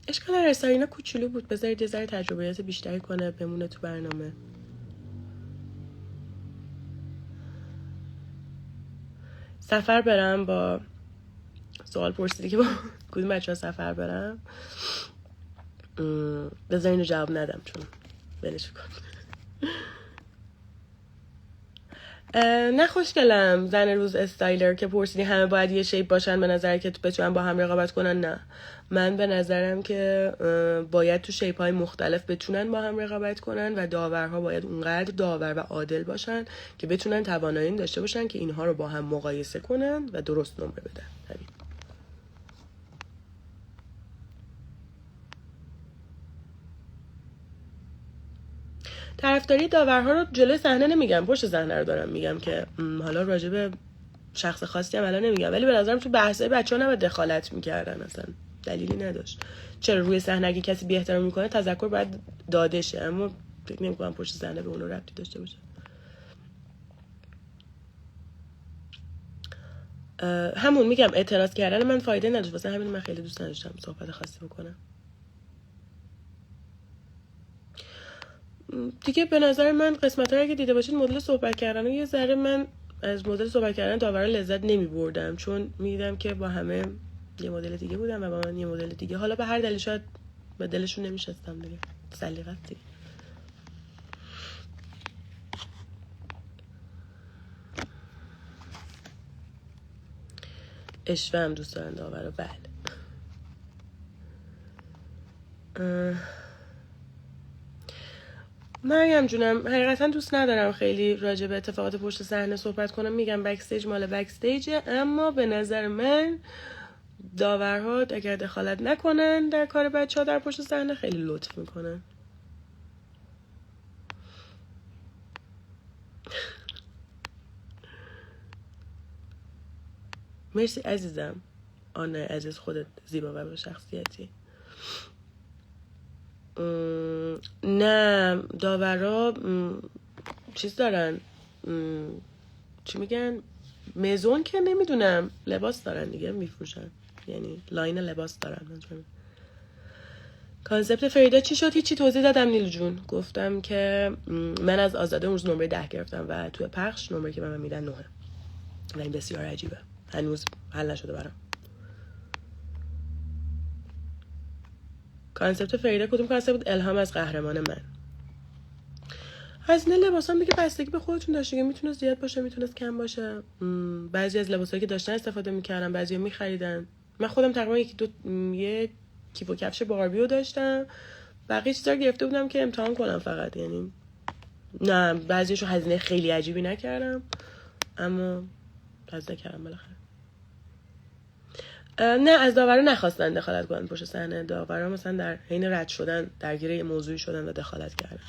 اشکال نداره، سارینا کوچولو بود، بذارید یه ذره تجربیات بیشتری کنه بمونه تو برنامه. سفر برم، با سوال پرسیدی که با کدوم بچه‌ها سفر برم. بذار اینو جواب ندم چون بلش کن. نه خوشگلم، زن روز استایلر که پرسیدی همه باید یه شیپ باشن به نظر که بتونن با هم رقابت کنن. نه، من به نظرم که باید تو شیپ های مختلف بتونن با هم رقابت کنن و داورها باید اونقدر داور و عادل باشن که بتونن توانایی داشته باشن که اینها رو با هم مقایسه کنن و درست نمره بدن. همین. طرفداری داورها رو جلوی صحنه نمیگم، پشت صحنه رو دارم میگم که حالا راجع به شخص خاصی هم الان نمیگم، ولی به نظرم تو بحثای بچه‌ها نباید دخالت میکردن، اصلا دلیلی نداشت. چرا روی صحنه اگه کسی بی احترامی میکنه تذکر باید داده شه، اما فکر نمی‌کنم پشت صحنه به اون ربطی داشته باشه. همون میگم اعتراض کردن من فایده نداشت، واسه همین من خیلی دوست نداشتم صحبت خاصی بکنم. دیگه به نظر من قسمت‌ها رو اگه دیده باشید مدل صحبت کردن و یه ذره من از مدل صحبت کردن داورا لذت نمی‌بردم، چون می‌دیدم که با همه یه مدل دیگه بودم و با من یه مدل دیگه، حالا به هر دلیل شاید به دلشون نمی‌شستم دیگه، سلیقت دیگه. اشوه هم دوست دارن داورا. بله. مریم جونم، حقیقتا دوست ندارم خیلی راجع به اتفاقات پشت صحنه صحبت کنم، میگم بکستیج مال بکستیجه، اما به نظر من داورها اگر دخالت نکنن در کار بچه‌ها در پشت صحنه خیلی لطف میکنن. مرسی عزیزم. آنه عزیز، خودت زیبا و با شخصیتی. نه، داورا چیز دارن، چی میگن، مزون که نمیدونم، لباس دارن دیگه میفروشن، یعنی لاین لباس دارن. کانسپت فریدا چی شد؟ هیچی، توضیح دادم نیلو جون. گفتم که من از آزاده اون روز نمره 10 گرفتم و توی پخش نمره که به من میدن 9 و این بسیار عجیبه، هنوز حل نشده برام. کانسپت فریدا کدوم کانسپت بود؟ الهام از قهرمان من. هزینه لباسا میگه بستگی به خودتون داشته که میتونه زیاد باشه میتونه کم باشه. بعضی از لباسایی که داشتن استفاده میکردم، بعضیا میخریدن. من خودم تقریبا یک کیف و کفش باربیو داشتم، بقیه چیزا رو گرفته بودم که امتحان کنم فقط، یعنی نه بعضیشو هزینه خیلی عجیبی نکردم، اما هزینه کردم بالاخره. نه، از داورا نخواستن دخالت کنن پشت صحنه. داورا مثلا در حین رد شدن درگیر یه موضوعی شدن و دخالت کردن.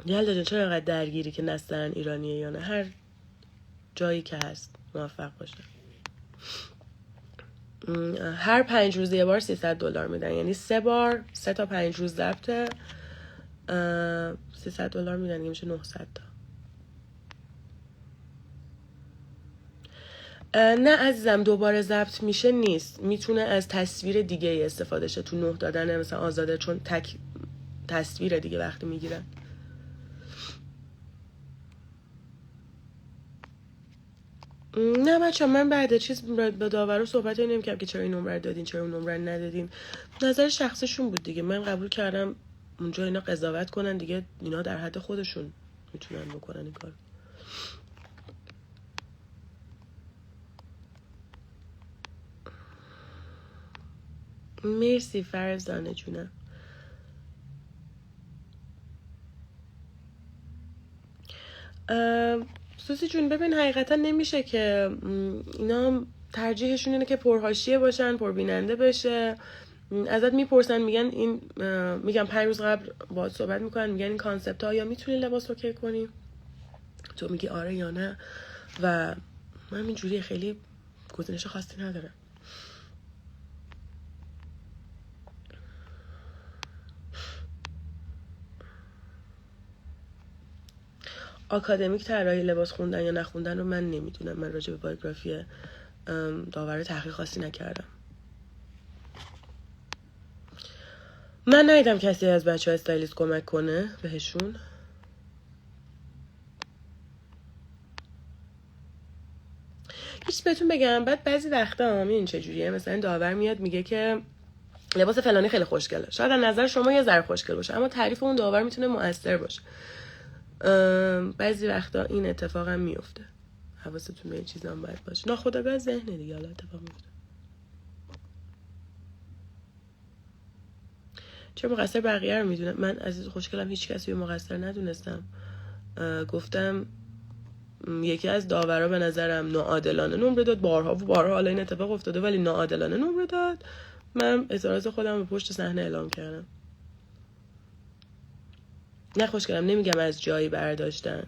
یلدا جان چرا اینقدر درگیری که نستن ایرانیه یا نه؟ هر جایی که هست موفق باشه. هر 5 روز یه بار $300 میدن، یعنی 3 تا 5 روز ضبطه، $300 میدن، میشه 900 تا. نه عزیزم، دوباره ضبط میشه نیست، میتونه از تصویر دیگه استفاده شه تو 9 دادن مثلا آزاده، چون تک تصویر دیگه وقتی میگیرن. نه بچه، من بعد چیز با داورو صحبت نمی‌کردم که چرا این نمره دادین چرا اون نمره ندادین، نظر شخصشون بود دیگه. من قبول کردم اونجا اینا قضاوت کنن دیگه، اینا در حد خودشون میتونن بکنن این کار. مرسی فرزانه جونم. سوسی جون ببین، حقیقتا نمیشه که اینا ترجیحشون اینه که پرحاشیه باشن، پربیننده بشه. ازت میپرسن میگن این میگم 5 روز قبل باهات صحبت میکنن، میگن این کانسپت ها یا میتونی لباس اوکی کنی، تو میگی آره یا نه، و من اینجوری خیلی گزینش خاصی ندارم. آکادمیک طراحی لباس خوندن یا نخوندن رو من نمیدونم. من راجع به بایوگرافی داور تحقیق خاصی نکردم. من ندیدم کسی از بچه ها استایلیست کمک کنه بهشون. هیچ بهتون بگم، بعد بعضی وقتا این چجوریه، مثلا داور میاد میگه که لباس فلانی خیلی خوشگله، شاید از نظر شما یه ذره خوشگل باشه اما تعریف اون داور میتونه مؤثر باشه. بعضی وقتا این اتفاق هم میفته. حواستون به این چیزا هم باید باشه. ناخودآگاه ذهن دیگه حالا اتفاق میفته. چرا مقصر بقیه رو میدونم؟ من عزیز خوشگلم هیچ کسی رو مقصر ندونستم. گفتم یکی از داورا به نظرم ناعادلانه نمره داد، بارها و بارها حالا این اتفاق افتاده ولی ناعادلانه نمره داد. من اعتراض خودم رو پشت صحنه اعلام کردم. نه خوشگلم نمیگم از جایی برداشتن.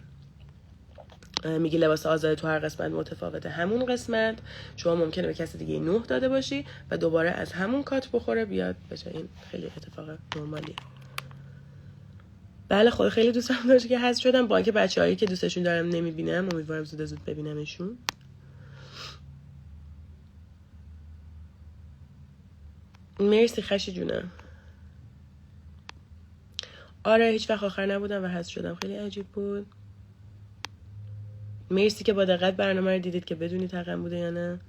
میگی لباس آزاد تو هر قسمت متفاوته. همون قسمت شما ممکنه به کسی دیگه 9 داده باشی و دوباره از همون کات بخوره بیاد بشه. این خیلی اتفاق نرمالیه. بله خود خیلی دوستم داشت که حذف شدم، با اینکه بچه‌هایی که دوستشون دارم نمیبینم، امیدوارم زود ببینمشون. مرسی خشی جونم. آره هیچ وقت آخر نبودم و حذف شدم، خیلی عجیب بود. مرسی که با دقت برنامه رو دیدید که بدونید حقم بوده یا نه.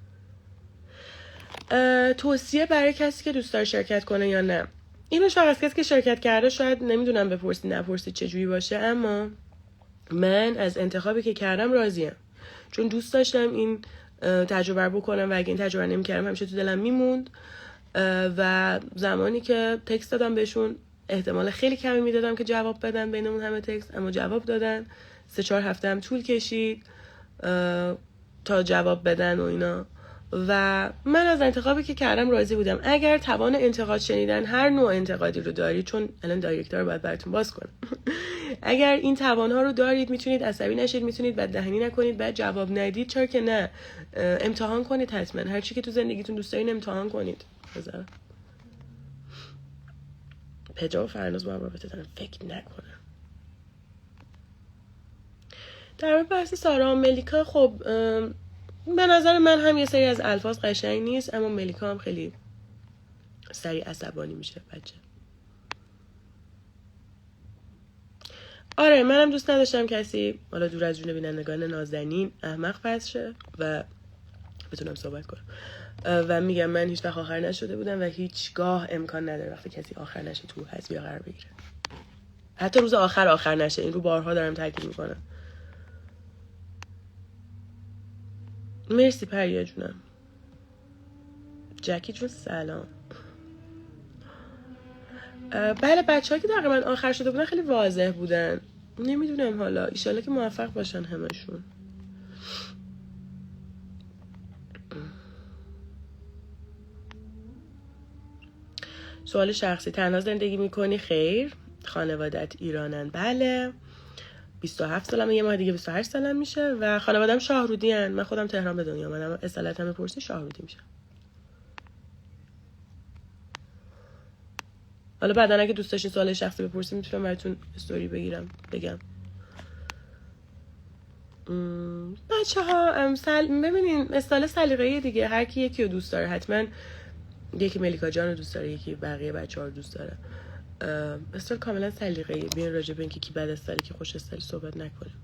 توصیه برای کسی که دوست داره شرکت کنه یا نه، اینو فقط کسی که شرکت کرده شاید نمیدونم نپرسید چجوری باشه، اما من از انتخابی که کردم راضیم، چون دوست داشتم این تجربه رو بکنم و اگه این تجربه نمی‌کردم همیشه تو دلم میموند. و زمانی که تکست دادم بهشون احتمال خیلی کمی میدادم که جواب بدن بین اون همه تکست، اما جواب دادن. 3-4 هفته هم طول کشید تا جواب بدن و اینا و من از انتخابی که کردم راضی بودم. اگر توان انتقاد شنیدن هر نوع انتقادی رو دارید، چون الان دایرکتور رو باید براتون باز کنم اگر این توانها رو دارید میتونید عصبی نشید، میتونید بددهنی نکنید، بعد جواب ندید، چرا که نه، امتحان کنید. حتما هر چی که تو زندگیتون دوست دارین امتحان کنید. بذار پدرام و فرناز با هم رابطه دارن فکر نکنم. در مورد بحث سارا و ملیکا، خب به نظر من هم یه سری از الفاظ قشنگ نیست، اما ملیکا هم خیلی سریع عصبانی میشه بچه. آره منم دوست نداشتم کسی حالا دور از جون بینندگان نازنین احمق پس شه و بتونم صحبت کنم. و میگم من هیچ وقت آخر نشده بودم و هیچگاه امکان نداره وقتی کسی آخر نشه تو حزبی قرار بگیره، حتی روز آخر نشه. این رو بارها دارم تاکید میکنم. مرسی پریا جونم. جکی جون سلام. بله بچه ها که تقریبا آخر شده بودن خیلی واضح بودن. نمیدونم حالا ایشالا که موفق باشن همشون. سوال شخصی، تنها زندگی میکنی؟ خیر. خانوادت ایرانن؟ بله. 27 سالمه، یه ماه دیگه 28 سالم میشه و خانوادم شاهرودی هن. من خودم تهران به دنیا آمدم، اصالتم بپرسی شاهرودی میشه. حالا بعدا اگه دوست داشتین سوال شخصی بپرسید میتونم براتون استوری بگم. بچه ها ببینین استایل سلیقه‌ای دیگه، هر کی یکی رو دوست داره. حتما یکی ملیکا جان رو دوست داره، یکی بقیه بچه‌ها رو دوست داره. استایل کاملا سلیقه‌ای. بیاین راجع به اینکه کی بد استایل کی خوش استایل صحبت نکنیم.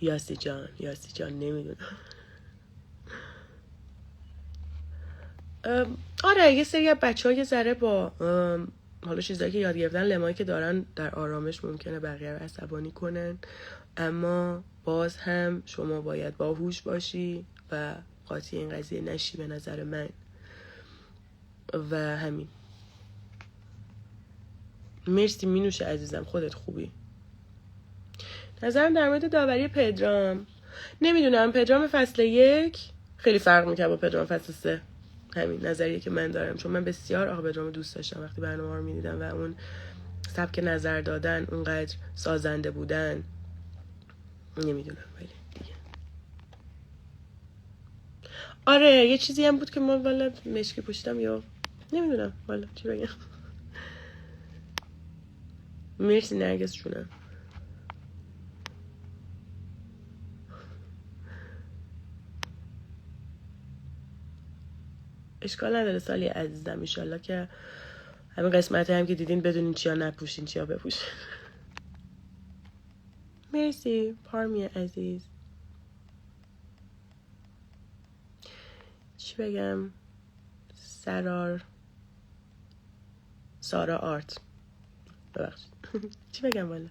یاسی جان نمیدونم. آره یه سری از بچه‌ها یه ذره با حالا چیزایی که یاد گرفتن، لمایی که دارن در آرامش ممکنه بقیه رو عصبانی کنن، اما باز هم شما باید باهوش باشی و قاطی این قضیه نشی به نظر من. و همین. مرسی مینوش عزیزم، خودت خوبی. نظرم در مورد داوری پدرام، نمیدونم، پدرام فصل 1 خیلی فرق میکنه با پدرام فصل 3. همین نظریه که من دارم، چون من بسیار آقا پدرام دوست داشتم وقتی برنامه رو میدیدم و اون سبک نظر دادن، اونقدر سازنده بودن. نمیدونم ولی دیگه. آره یه چیزی هم بود که من والا مشکی پوشیدم یا نمیدونم والا چی بگم. مرسی نرگس جونم. اشکال نداره سالی عزیزم، ایشالله که همین قسمت هم که دیدین بدونین چیا نپوشین چیا بپوشین. مرسی پارمی عزیز. چی بگم؟ سارا آرت، ببخشید. چی بگم والا؟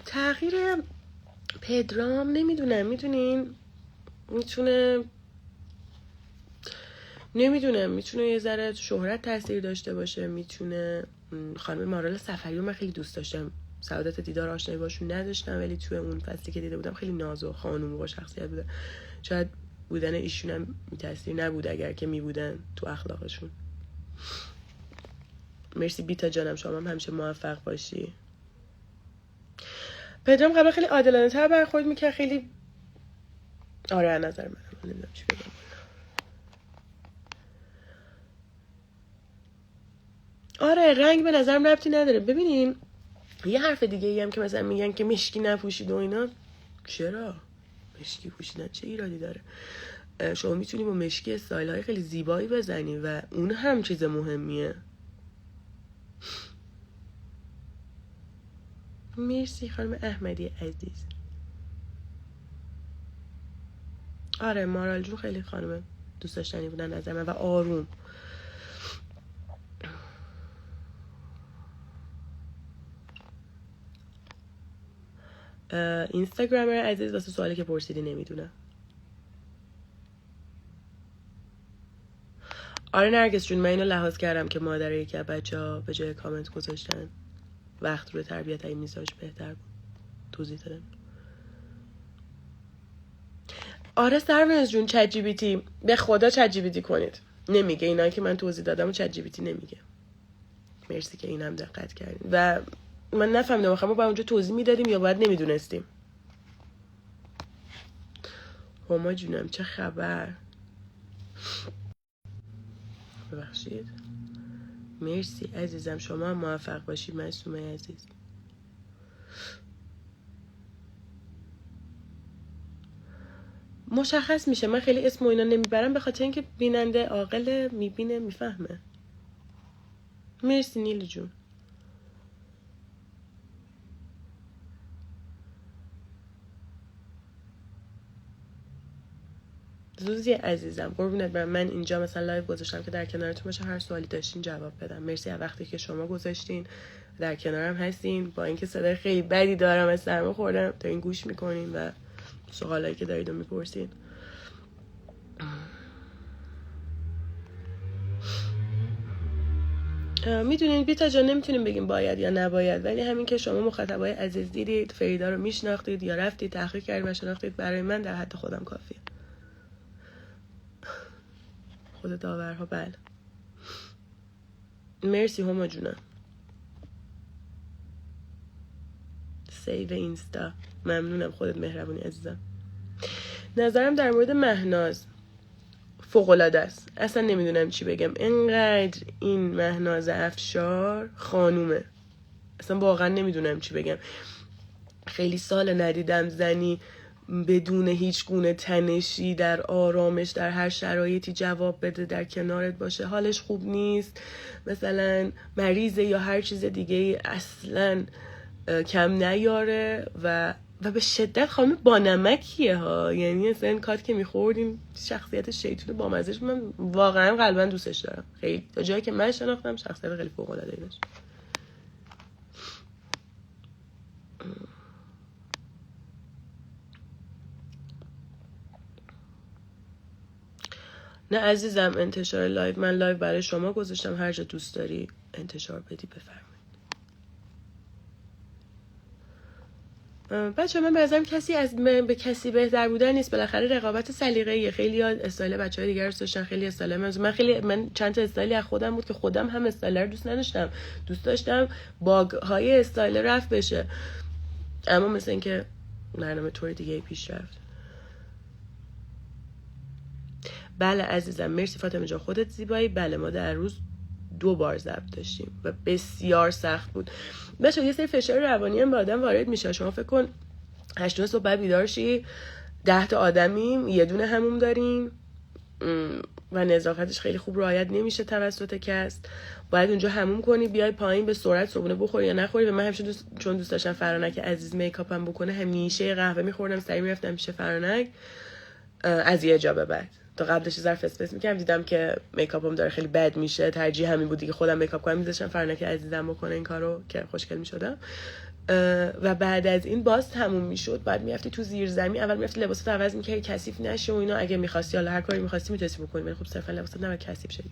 تغییر پدرام نمیدونم، میدونین میتونه یه ذره شهرت تاثیر داشته باشه، میتونه. خانم مارال صفری رو من خیلی دوست داشتم، سعادت دیدار آشنایی باشون نداشتم، ولی توی اون فصلی که دیده بودم خیلی ناز و خانوم با شخصیت بوده. شاید بودن ایشون هم تاثیر نبود اگر که میبودن تو اخلاقشون. مرسی بیتا جانم، شما هم همیشه موفق باشی. پدرام قبلا خیلی عادلانه تر برخورد میکرد، خیلی آره از نظر من نمیدونم چی بگم. آره رنگ به نظرم ربطی نداره. ببینین یه حرف دیگه ای هم که مثلا میگن که مشکی نپوشید و اینا، چرا مشکی پوشیدن چه ایرادی داره؟ شما میتونی با مشکی استایل های خیلی زیبایی بزنی و اون هم چیز مهمیه. مرسی خانم احمدی عزیز. آره مارال جون خیلی خانم دوست داشتنی بودن نظر من و آروم. اینستاگرامر عزیز واسه سوالی که پرسیدی نمیدونم. آره نرگس جون من اینو لحاظ کردم که مادر یکی از بچه‌ها به جای کامنت گذاشتن وقت رو تربیت این میزاج بهتر بود، توضیح دادن. آره سرونز جون چت جی پی تی به خدا چت جی پی تی کنید، نمیگه اینا که من توضیح دادم و چت جی پی تی نمیگه. مرسی که اینم دقت کردین و من نفهمیدم آخه ما با اونجا توضیح میدادیم یا باید نمیدونستیم. هما جونم چه خبر؟ ببخشید. مرسی عزیزم، شما هم موفق باشی معصومه عزیز. مشخص میشه، من خیلی اسم و اینا نمیبرم به خاطر اینکه بیننده عاقل میبینه میفهمه. مرسی نیلی جون. زوزی عزیزم قربونت برم، من اینجا مثلا لایو گذاشتم که در کنارتون باشه، هر سوالی داشتین جواب بدم. مرسی از وقتی که شما گذاشتین در کنارم هستین، با اینکه صدای خیلی بدی دارم از سرما خوردم تا این گوش میکنین و سوالایی که دارید رو میپرسین. میدونین بیتا جان نمیتونیم بگیم باید یا نباید، ولی همین که شما مخاطبای عزیز دیدید، فریدا رو میشناختید یا رفتید تحقیق کردید و شناختید، برای من در حد خودم کافیه. خود داورها. بله مرسی هما جونم. سیو اینستا ممنونم، خودت مهربونی عزیزم. نظرم در مورد مهناز فوق‌العاده است، اصلا نمیدونم چی بگم، انقدر این مهناز افشار خانومه، اصلا واقعا نمیدونم چی بگم. خیلی سال ندیدم زنی بدون هیچ گونه تنشی در آرامش در هر شرایطی جواب بده، در کنارت باشه، حالش خوب نیست مثلا مریضه یا هر چیز دیگه اصلا کم نیاره و به شدت خانم با نمکیه ها، یعنی اصلا این کات که میخوردیم شخصیت شیطون با مزهش، من واقعا قلبا دوستش دارم خیلی، تا جایی که من شناختم شخصیت خیلی فوق العاده ای داشت. نه عزیزم انتشار لایو، من لایو برای شما گذاشتم، هر جا دوست داری انتشار بدی بفرمایید. بچه من بازم کسی از به کسی بهتر بودن نیست، بالاخره رقابت سلیقه‌ایه. خیلی استایل بچه‌های دیگه رو داشتن، خیلی استایل من چند تا استایلی از خودم بود که خودم هم استایل رو دوست نداشتم، دوست داشتم باگ های استایل رفت بشه، اما مثل اینکه برنامه طور دیگه پیش رفت. بله عزیزم مرسی فاطمه جان، خودت زیبایی. بله ما در روز 2 بار ضبط داشتیم و بسیار سخت بود. بچه‌ها یه سری فشار روانی هم به آدم وارد میشه. شما فکر کن 8 صبح بعد بیدار شی، 10 تا آدمیم، یه دونه حموم داریم و نظافتش خیلی خوب رعایت نمیشه توسط کس. باید اونجا حموم کنی، بیای پایین به سرعت صبحونه بخوری یا نخوری. و من همیشه چون دوست داشتم فرانک عزیز میکاپم بکنه، همیشه قهوه میخوردم، سری میرفتم پیش فرانک از یه جا به بعد. تا قبلش ظرف اسپرس میکردم، دیدم که میکاپم داره خیلی بد میشه، ترجیح همین بود دیگه خودم میکاپ کنم، میذاشتم فرانک عزیزم بکنه این کارو که خوشگل میشدم. و بعد از این باز تموم میشد، بعد میرفتی تو زیر زمین، اول میرفتی لباسات عوض میکردی کثیف نشه و اینا، اگه میخواستی حالا هر کاری میخواستی میتونستی بکنی، ولی خب صرفا لباسات نباید کثیف شه.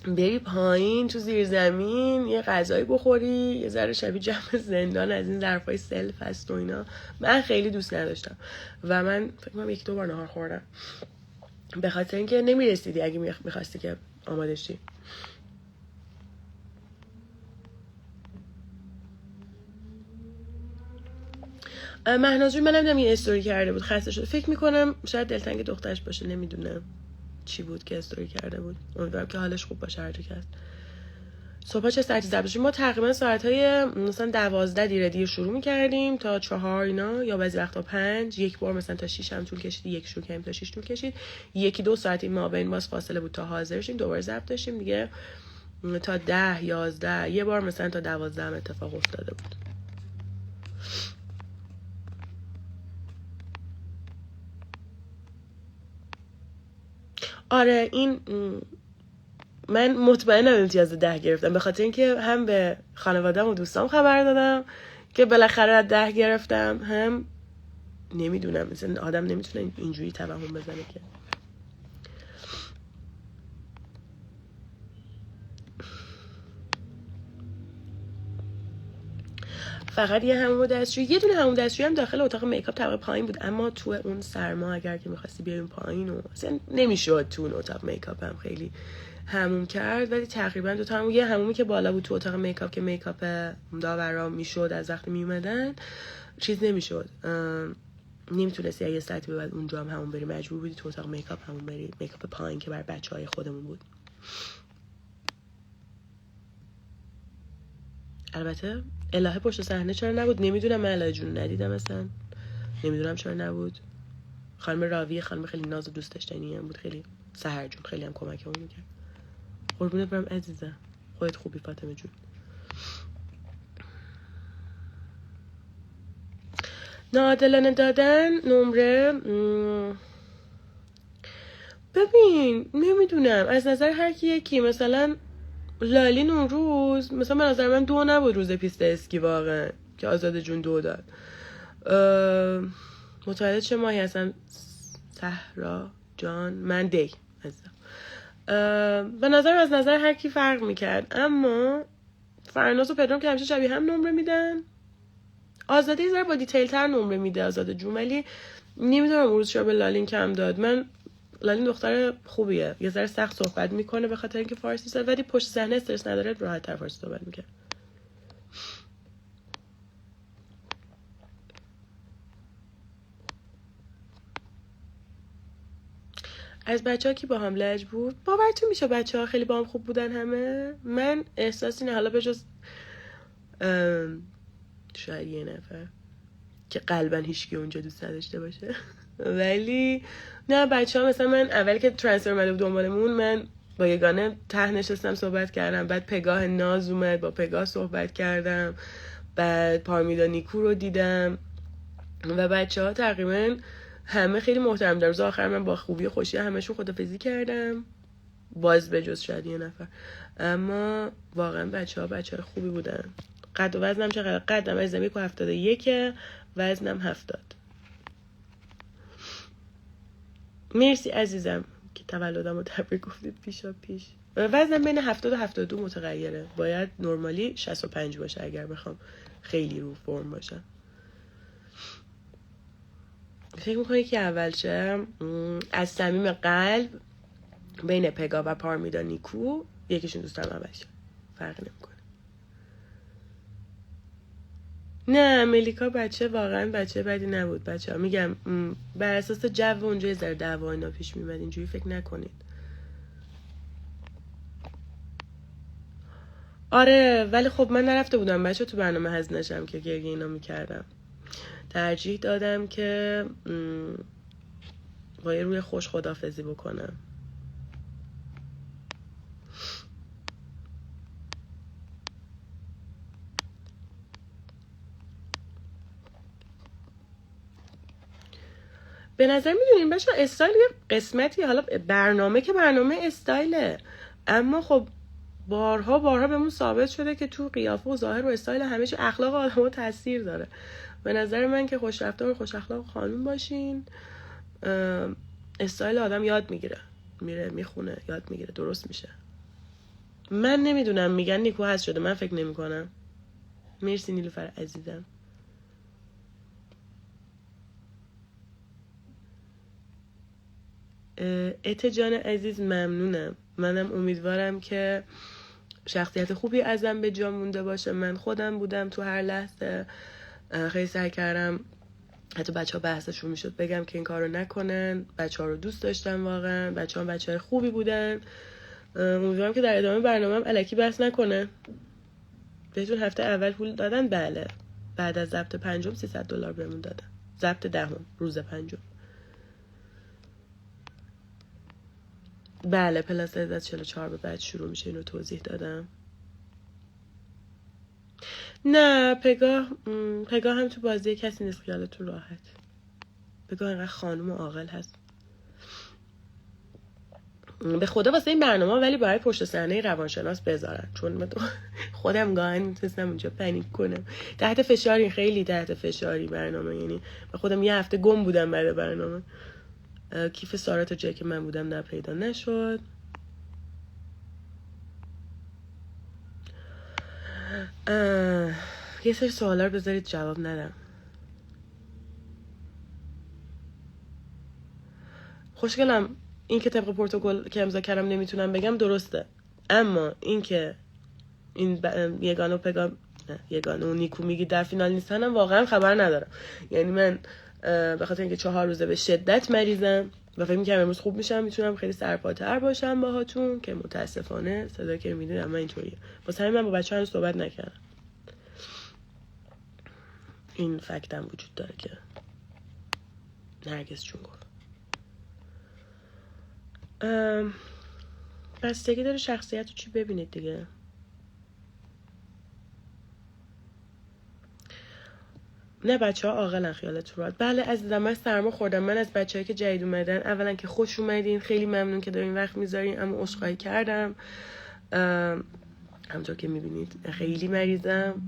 بری پایین تو زیر زمین یه غذایی بخوری، یه ذره شبیه جمع زندان از این ظرفای سلف هست و اینا. من خیلی دوست نداشتم و من فکر کنم 1-2 بار نهار خوردم به خاطر اینکه نمیرسیدی اگه میخواستی که آماده شی. مهناز جون، منم دیدم یه استوری کرده بود خسته شد، فکر میکنم شاید دلتنگ دخترش باشه، نمیدونم چی بود که استوری کرده بود. امیدوارم که حالش خوب باشه هر جا که هست. صبح چه ساعتی ضبط داشتیم؟ ما تقریبا ساعت‌های مثلا 12 دیر شروع می‌کردیم تا 4 اینا، یا بعضی وقتا 5. یک بار مثلا تا 6 هم طول کشید، یک شروع کردیم تا 6 طول کشید. 1-2 ساعتی ما بین باز فاصله بود تا حاضر شیم. دوباره ضبط داشتیم دیگه تا 10-11. یه بار مثلا تا 12 هم اتفاق افتاده بود. آره این من مطمئنم امتیاز 10 گرفتم، به خاطر اینکه هم به خانواده‌ام و دوستام خبر دادم که بالاخره از 10 گرفتم، هم نمیدونم مثلا آدم نمیتونه اینجوری توهم بزنه که. فقط یه همون دستشویی، یه دونه همون دستشویی هم داخل اتاق میکاپ طبقه پایین بود، اما تو اون سرما اگر که می‌خواستی بیایم پایین و اصلا نمیشد تو اون اتاق میکاپ هم خیلی هموم کرد. ولی تقریبا 2 تا همون، یه همومی که بالا بود تو اتاق میکاپ که میکاپ داورا میشد از وقتی میومدن چیز نمیشد، نمیتونستی یه ساعتی بعد اونجا هم همون بری، مجبور بودی تو اتاق میکاپ همون بری، میکاپ پایین که برای بچهای خودمون بود. البته الهه پشت صحنه چرا نبود نمیدونم، من الهه جون ندیدم اصلا، نمیدونم چرا نبود. خانم راویه خانم خیلی ناز و دوست داشتنی هم بود، خیلی سحر جون خیلی هم کمکمون میکرد. قربونت برم عزیزم، خودت خوبی فاطمه جون. ناعادلانه دادن نمره، ببین نمیدونم از نظر هر کی یکی. مثلا لالین اون روز مثلا به نظر من 2 نبود روز پیست اسکی واقعا که آزاده جون 2 داد. متولد چه ماهی هستن؟ صحرا جان، من دی عزیزم. به نظر از نظر هر کی فرق میکرد، اما فرناز و پدرام که همیشه شبیه هم نمره میدن. آزاده یه ذره با دیتیل تر نمره میده آزاده جون، ولی نمیدونم اون روز چرا به لالین کم داد. من لالین دختر خوبیه، یه ذره سخت صحبت میکنه به خاطر اینکه فارسی زد، ولی پشت صحنه استرس نداره، راحت تر فارسی صحبت میکنه. از بچه‌ها کی با هم لج بود؟ باورتون میشه بچه‌ها خیلی با هم خوب بودن همه؟ من احساس اینه، حالا به جز شاید یه نفر که قلبا هیچکی اونجا دوست نداشته باشه ولی نه بچه‌ها مثلا من اول که ترانسفر اومده بود دنبالمون، من با یگانه ته نشستم صحبت کردم، بعد پگاه ناز اومد با پگاه صحبت کردم، بعد پارمیدا نیکو رو دیدم و بچه‌ها تقریبا همه خیلی محترم. در روز آخر من با خوبی و خوشی همشون خدافظی کردم، باز به جز شاید یه نفر، اما واقعا بچه‌ها خوبی بودن. قد و وزنم چقدر؟ قدم عزیزم 1.71، وزنم 70. مرسی عزیزم که تولدم رو تبریک گفتید پیشا پیش. وزنم بین 70 و 72 متغیره، باید نرمالی 65 باشه اگر بخوام خیلی رو فرم باشم. فکر میکنی که اول شه؟ از صمیم قلب بین پگا و پارمیدا نیکو یکیشون دوست دارم اول شه، فرق نمیکنه. نه ملیکا بچه واقعا بچه بدی نبود. بچه ها میگم بر اساس جو اونجا یه ذره دعوا اینا پیش میمد، اینجوری فکر نکنید. آره ولی خب من نرفته بودم بچه تو برنامه هز نشم که گریه اینا میکردم. ترجیح دادم که با یه روی خوش خدافزی بکنم. به نظر میدونین بچه استایل یه قسمتی، حالا برنامه که برنامه استایله، اما خب بارها بهمون ثابت شده که تو قیافه و ظاهر و استایل همه چی اخلاق آدمو تاثیر داره. به نظر من که خوش رفتار و خوش اخلاق خانوم باشین، استایل آدم یاد میگیره، میره میخونه یاد میگیره درست میشه. من نمیدونم میگن نیکو هست شده، من فکر نمی کنم. مرسی نیلوفر عزیزم. ات جان عزیز ممنونم. منم امیدوارم که شخصیت خوبی ازم به جا مونده باشه. من خودم بودم تو هر لحظه. خیلی سعی کردم، حتی بچه ها بحثشون میشد بگم که این کار رو نکنن. بچه ها رو دوست داشتم واقعا، بچه ها بچه های خوبی بودن. امیدوارم که در ادامه برنامه الکی بحث نکنه. بهتون هفته اول پول دادن؟ بله، بعد از ضبط 5 $300 بهمون دادن. ضبط 10 روز 5. بله پلاس از 44 به بعد شروع میشه. اینو توضیح دادم. نه پگاه هم تو بازی کسی نیست، خیالتون راحت. پگاه اینقدر خانوم و عاقل هست به خدا واسه این برنامه، ولی برای پشت صحنه روانشناس بذارن، چون من خودم گاهی میتونستم اونجا پنیک کنم. تحت فشاری، خیلی تحت فشاری برنامه. یعنی به خودم یه هفته گم بودم بعد برنامه. کیف سارا تا جایی که من بودم نه پیدا نشد. یه سری سوالا رو بذارید جواب ندم. خوشگلم این که طبق پروتکل که امضا کردم نمیتونم بگم درسته، اما این که این یگانه و پگاه، یگانه و نیکو میگی در فینال نیستن، هم واقعا خبر ندارم. یعنی من به خاطر اینکه 4 روزه به شدت مریضم و فکر می‌کنم امروز خوب میشم، میتونم خیلی سرپاتر باشم باهاتون، که متاسفانه صدایی که میدید اما اینطوریه. واسه همین من با بچه‌ها هنوز صحبت نکردم. این فکتم وجود داره که نرگس چون گفت. بستگی داره شخصیت رو چی ببینید دیگه. نه بچه ها عاقلن، خیالتون راحت. بله عزیزم من سرما خوردم. من از بچه‌هایی که جدید اومدن اولا که خوش اومدین، خیلی ممنون که دارین وقت میذارین، اما عذرخواهی کردم. همونطور که میبینید خیلی مریضم.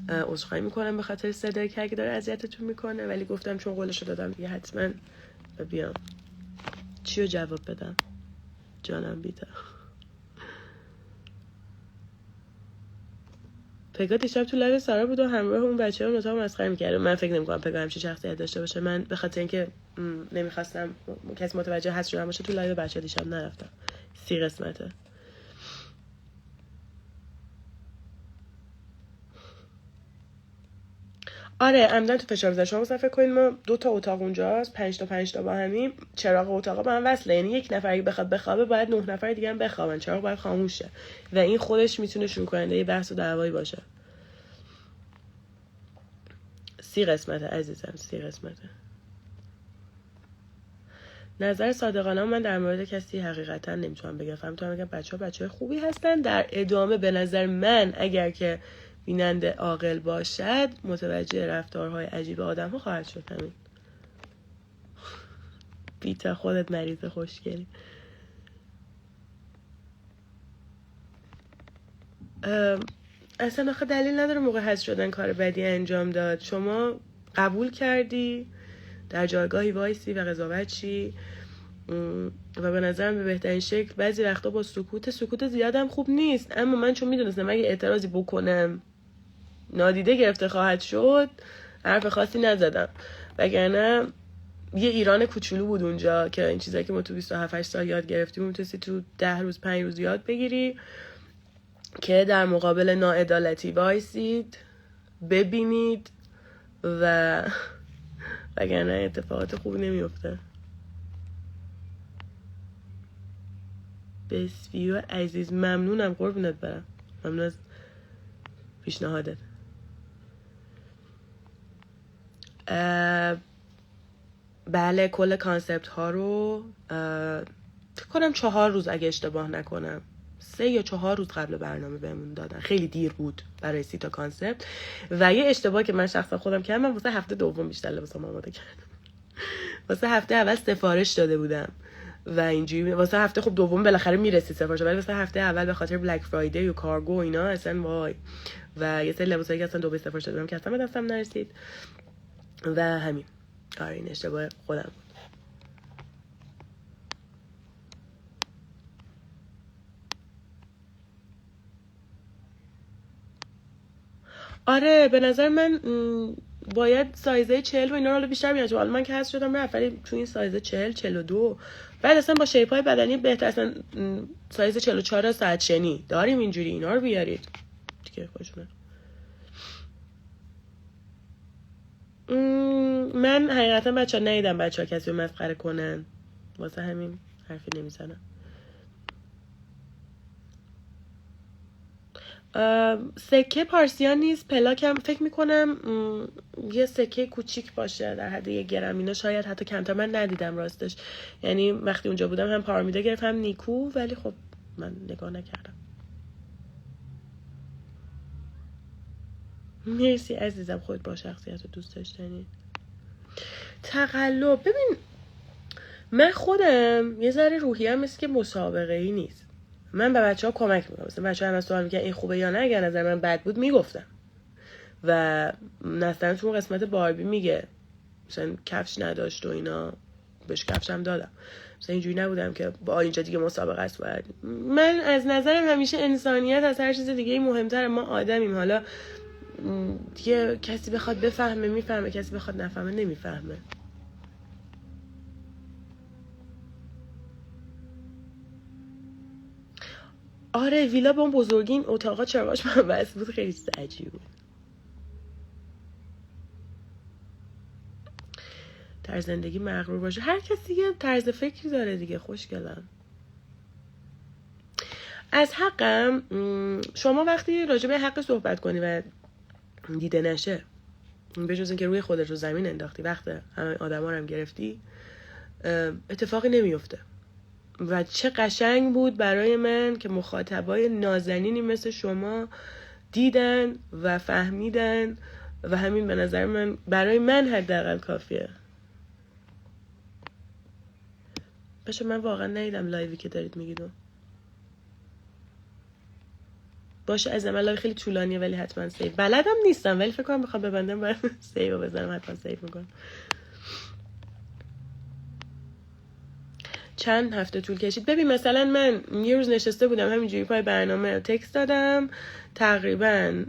عذرخواهی میکنم به خاطر صدایی که اگه داره اذیتتون میکنه، ولی گفتم چون قولشو دادم دیگه حتما بیام. چی رو جواب بدم جانم بیتا؟ پگاه دیشب تو لایو سارا بود و همراه اون بچه اون اتاق مسخره می‌کرد. من فکر نمی‌کنم پگاه همچین شخصیت داشته باشه. من به خاطر اینکه نمی‌خواستم کسی متوجه هست شدم باشه تو لایو بچه دیشب نرفتم. 30 قسمته. آره عمدن تو فشار بزن. شما مثلا فکر کنید ما 2 تا اتاق اونجاست، 5 تا با همین چراغ اتاقا با هم وصله. یعنی یک نفر اگه بخواد بخوابه باید 9 نفر دیگه هم بخوابن، چراغ باید خاموشه و این خودش میتونه شروع کننده یه بحث و دعوایی باشه. 30 قسمته عزیزم، 30 قسمته. نظر صادقانه من در مورد کسی حقیقتا نمیتونم بگم. فهمیدم بگم بچه خوبی هستن. در ادامه به نظر من اگر که بیننده عاقل باشد متوجه رفتارهای عجیب آدم ها خواهد شد. همین. بیتا خودت مریض خوشگلی. اصلا آخه دلیل نداره موقع حذف شدن کار بدی انجام داد. شما قبول کردی در جایگاهی وایسی و قضاوت چی، و به نظرم به بهترین شکل بعضی وقتا با سکوت زیادم خوب نیست. اما من چون میدونستم اگه اعتراضی بکنم نادیده گرفته خواهد شد حرف خاصی نزدم، وگرنه یه ایران کوچولو بود اونجا که این چیزایی که ما تو 27-8 سال یاد گرفتیم میتونستی تو 10 روز 5 روز یاد بگیری، که در مقابل ناعدالتی وایسید ببینید و وگرنه اتفاقات خوبی نمیفته. بسیار عزیز ممنونم، قربونت برم. ممنون از پیشنهادت؟ بله کل کانسپت ها رو فکر کنم 4 روز اگه اشتباه نکنم 3 یا 4 روز قبل برنامه بهمون دادن. خیلی دیر بود برای 30 تا کانسپت. و یه اشتباه که من شخصا خودم کردم، من واسه هفته دوم بیشتر لباسام آماده کردم. واسه هفته اول سفارش داده بودم و اینجوری واسه هفته خب دوم بالاخره میرسید سفارش، ولی واسه هفته اول به خاطر بلک فرایدی و کارگو و اینا اصلا وای. و یه سری لباسایی که اصلا دبی سفارش داده بودم که اصلا به دستم نرسید و همین. آره این اشتباه خودم بود. آره به نظر من باید سایزه 40 و اینا رو بیشتر بیاد. حالا من که هست شدم رفت، ولی تو این سایزه 40 42 بعد اصلا با شیپ های بدنی بهتر، اصلا سایز 44 ساعت شنی داریم اینجوری اینا رو بیارید دیگه خودشونه. من حقیقتا بچه ها ندیدم بچه ها کسی رو مسخره کنن، واسه همین حرفی نمیزنم. سکه پارسیان نیست، پلاکم فکر میکنم یه سکه کوچیک باشه در حد 1 گرم، اینا شاید حتی کمتر، من ندیدم راستش. یعنی وقتی اونجا بودم هم پارمیده گرفتم هم نیکو، ولی خب من نگاه نکردم. مرسی عزیزم، خود با شخصیت رو دوست داشتنی. تقلب، ببین من خودم یه ذره روحیم مثل که مسابقه ای نیست. من به بچه ها کمک میکنم، مثلا بچه ها هم سوال میگن این خوبه یا نه، اگر نظر من بد بود میگفتم. و مثلا تو قسمت باربی میگه مثلا کفش نداشت و اینا، بهش کفش هم دادم. مثلا اینجوری نبودم که با اینجا دیگه مسابقه است باید. من از نظرم همیشه انسانیت از هر چیز دیگه مهمتره. ما آدمیم، حالا دیگه کسی بخواد بفهمه میفهمه، کسی بخواد نفهمه نمیفهمه. آره ویلا با اون بزرگی، این اتاقا چراغاش من بس بود، خیلی عجیب بود. طرز زندگی مغرور باشه، هر کسی یه طرز فکری داره دیگه، خوشگلم. از حقم شما وقتی راجع به حق صحبت کنی و دیده نشه، به جز اینکه روی خودت رو زمین انداختی، وقت همه آدما رو هم گرفتی، اتفاقی نمیفته. و چه قشنگ بود برای من که مخاطبای نازنینی مثل شما دیدن و فهمیدن و همین به نظر من برای من حداقل کافیه. باشه من واقعا ندیدم لایوی که دارید میگید. باشه از من لایو خیلی طولانیه ولی حتما سیو بلدم نیستم، ولی فکر کنم بخوام ببندم باید سیو بزنم، حتما سیو میکنم. چند هفته طول کشید؟ ببین مثلا من یه روز نشسته بودم همینجوری پای برنامه تکست دادم، تقریبا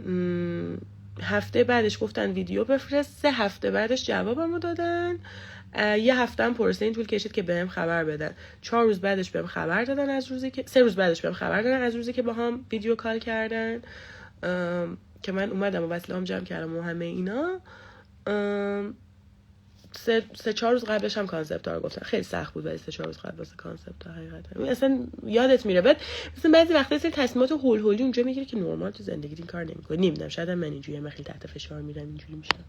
هفته بعدش گفتن ویدیو بفرست، 3 هفته بعدش جوابمو دادن، 1 هفته هم پروسه طول کشید که بهم خبر بدن. 4 روز بعدش بهم خبر دادن از روزی که 3 روز بعدش بهم خبر دادن از روزی که با هم ویدیو کال کردن، که من اومدم و وسیله‌ام جمع کردم و همه اینا. 3-4 روز قبلش هم کانسپت ها رو گفتن. خیلی سخت بود ولی 3-4 روز قبل واسه کانسپت ها حقیقتا اصلا یادت میره. بعد مثلا بعضی وقتا سری تصمیمات هول هولی اونجا میگیره که نورمال تو زندگی این کار نمیکنه. نمیدونم شاید من اینجوریه، من خیلی تحت فشار میرم اینجوری میشم.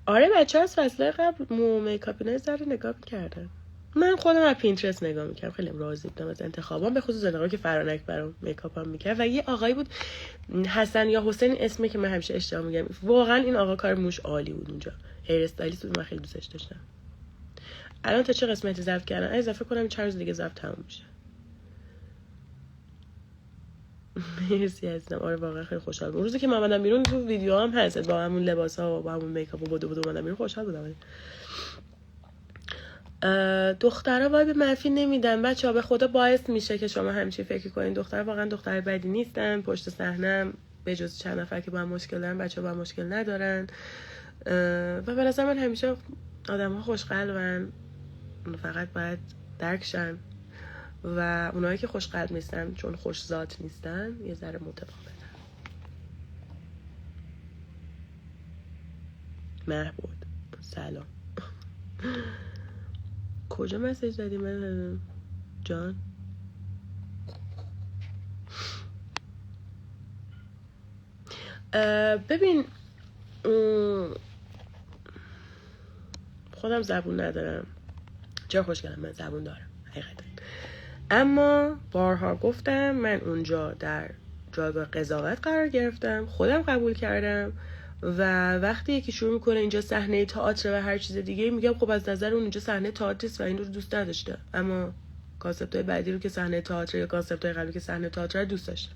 آره بچه‌ها از فصل قبل میکاپ اینا ذره نگاه می‌کردن. من خودم از پینترست نگاه میکردم، خیلی راضی بودم از انتخابام، به خصوص انتخابی که فرانک برام میکاپم میکرد. و یه آقایی بود حسن یا حسین اسمی که من همیشه اشتباه میگم، واقعا این آقا کار موش عالی بود اونجا، هیر استایلیست بود، من خیلی دوستش داشتم. الان تا چه قسمتی ضبط کردن؟ اضافه کنم چند روز دیگه ضبط تموم میشه. مرسی عزیزم. آره واقعا خیلی خوشحال بودم روزی که من اومدم بیرون، تو ویدیو هم هست با همون لباسا و با همون میکاپ و بدو اومدم بیرون، خوشحال بودم. دخترها وایب منفی نمیدن بچه‌ها، به خدا باعث میشه که شما همچین فکر کنین. دختر واقعا دختر بدی نیستن، پشت صحنه به جز چند نفر که با هم مشکل دارن، بچه‌ها با هم مشکل ندارن. و به نظر من همیشه آدم‌ها خوشقلبن، فقط باید درکشن. و اونایی که خوشقلب نیستن چون خوش ذات نیستن یه ذره متفاوتن. محبود سلام. کجا مسیج دادی من جان؟ ببین خودم زبون ندارم. چرا خوشگلم، من زبون دارم حقیقتا. اما بارها گفتم من اونجا در جایگاه قضاوت قرار گرفتم، خودم قبول کردم و وقتی یکی شروع میکنه اینجا صحنه تئاتر و هر چیز دیگه، میگم خب از نظر اون اینجا صحنه تئاتر است و این رو دوست نداشته، اما کانسپت‌های بعدی رو که صحنه تئاتر یا کانسپت‌های قبلی که صحنه تئاتر رو دوست داشته.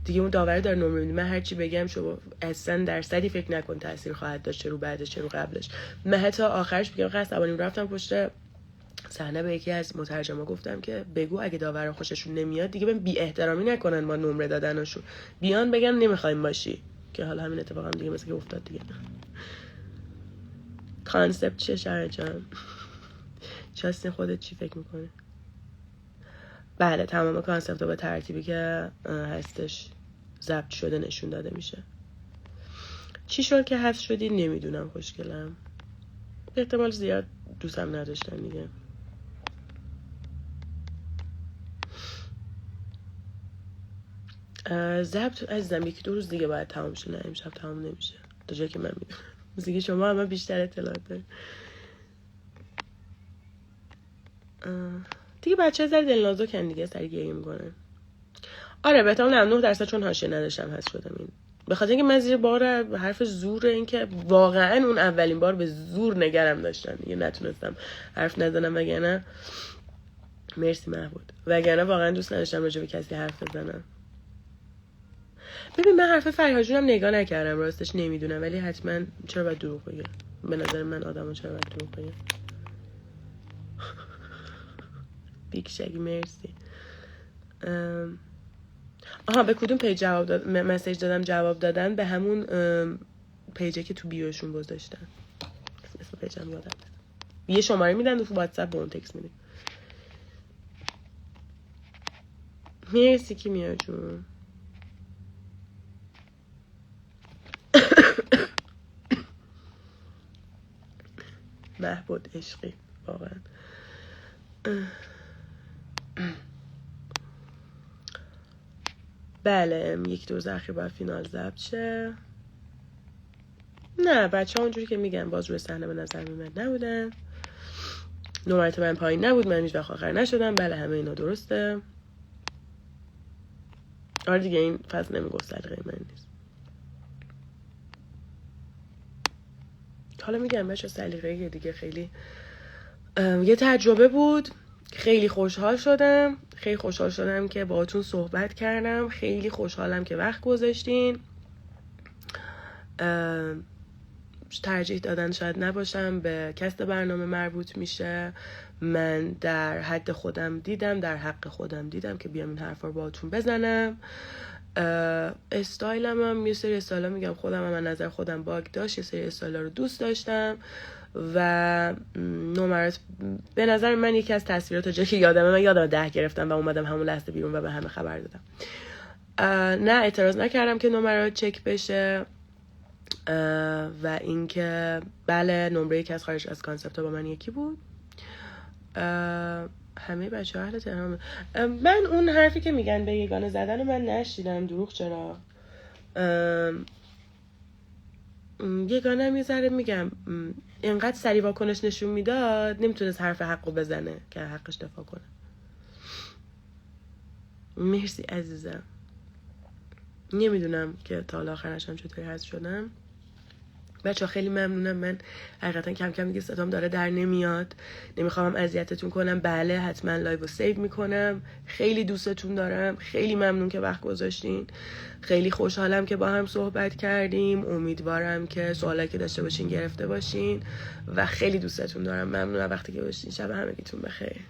دیگه اون داوری داره نمره میده. من هر چی بگم شما اصلا درصدی فکر نکن تاثیر خواهد داشت، چه رو بعدش چه رو قبلش. من حتی آخرش میگم قصبانیم رفتم پشت صحنه به یکی از مترجما گفتم که بگو اگه داورا خوششون نمیاد دیگه بهم بی احترامی نکنن با نمره دادنشون، بیان بگن نمیخوایم باشی، که حالا همین اتفاق هم دیگه مثل که افتاد دیگه. کانسپت چیه شهر جان؟ چاستین خودت چی فکر میکنی؟ بله تمام کانسپت ها به ترتیبی که هستش ضبط شده نشون داده میشه. چی شد که حذف شدی نمیدونم خوشگلم، احتمال زیاد دوستم نداشتن دیگه. ضبط عزیزم یکی 2 روز دیگه باید تمام شه، نه امشب تمام نمیشه تا جایی که من میدونم. دیگه شما همه بیشتر اطلاعات دارید دیگه. بچه زر دلنازکن دیگه، سری گریه میکنن. آره بهتام 9% چون حاشیه نداشتم حذف شدم. این به خاطر اینکه من زیر بار حرف زور این که واقعا اون اولین بار به زور نگرم داشتن دیگه نتونستم حرف نزنم، وگرنه مرسی محمود، وگرنه واقعا دوست نداشتم راجع به کسی حرف بزنم. ببین من حرف فریحا جونم نگاه نکردم راستش نمیدونم، ولی حتما چرا باید دروغ بگم؟ به نظر من آدمو چرا باید دروغ بگم؟ بیگ شگی مرسی. آها به کدوم پیج جواب داد مسیج دادم جواب دادن؟ به همون پیجی که تو بیوشون گذاشتن، اسم پیجم یادم نیست. یه شماره میدن تو واتساپ به اون تکست میدن. مرسی کیمیا جون. محبود عشقی واقعا. بله 1-2 روز اخیر باید فینال ضبط شه. نه بچه ها اونجوری که میگن باز روی صحنه به نظر میمد نبودن، نمرت من پایین نبود، من هیچ وقت آخر نشدم. بله همه اینا درسته. آره دیگه این فصل نمیگفت سلیقه من نیست. حالا میگم بچه سلیقه دیگه خیلی یه تجربه بود. خیلی خوشحال شدم که باهاتون صحبت کردم. خیلی خوشحالم که وقت گذاشتین. ترجیح دادن شاید نباشم به کست برنامه مربوط میشه. من در حد خودم دیدم، در حق خودم دیدم که بیام این حرفا رو باهاتون بزنم. استایلم هم یه سری استایلا میگم خودم هم نظر خودم باگ داشت، یه سری استایلا رو دوست داشتم و نمرات به نظر من یکی از تصویرات جایی که من یادم 10 گرفتم و اومدم همون لحظه بیرون و به همه خبر دادم. نه اعتراض نکردم که نمرات چک بشه و اینکه بله نمره یکی از خارج از کانسپت ها با من یکی بود. همه بچه ها اهل تهران. من اون حرفی که میگن به یگانه زدن رو من نشیدم. دروغ چرا؟ یگانه میذاره میگم اینقدر سریع واکنش نشون میداد نمیتونست حرف حقو بزنه که حقش دفاع کنه. مرسی عزیزم. نمیدونم که تا آخرش هم چطوری حذف شدم. بچه‌ها خیلی ممنونم. من حقیقتا کم کم دیگه صدام داره در نمیاد، نمیخوام اذیتتون کنم. بله حتما لایو رو سیو میکنم. خیلی دوستتون دارم. خیلی ممنون که وقت گذاشتین. خیلی خوشحالم که با هم صحبت کردیم. امیدوارم که سوالایی که داشته باشین گرفته باشین و خیلی دوستتون دارم. ممنونم وقتی که گذاشتین. شب همگیتون بخیر.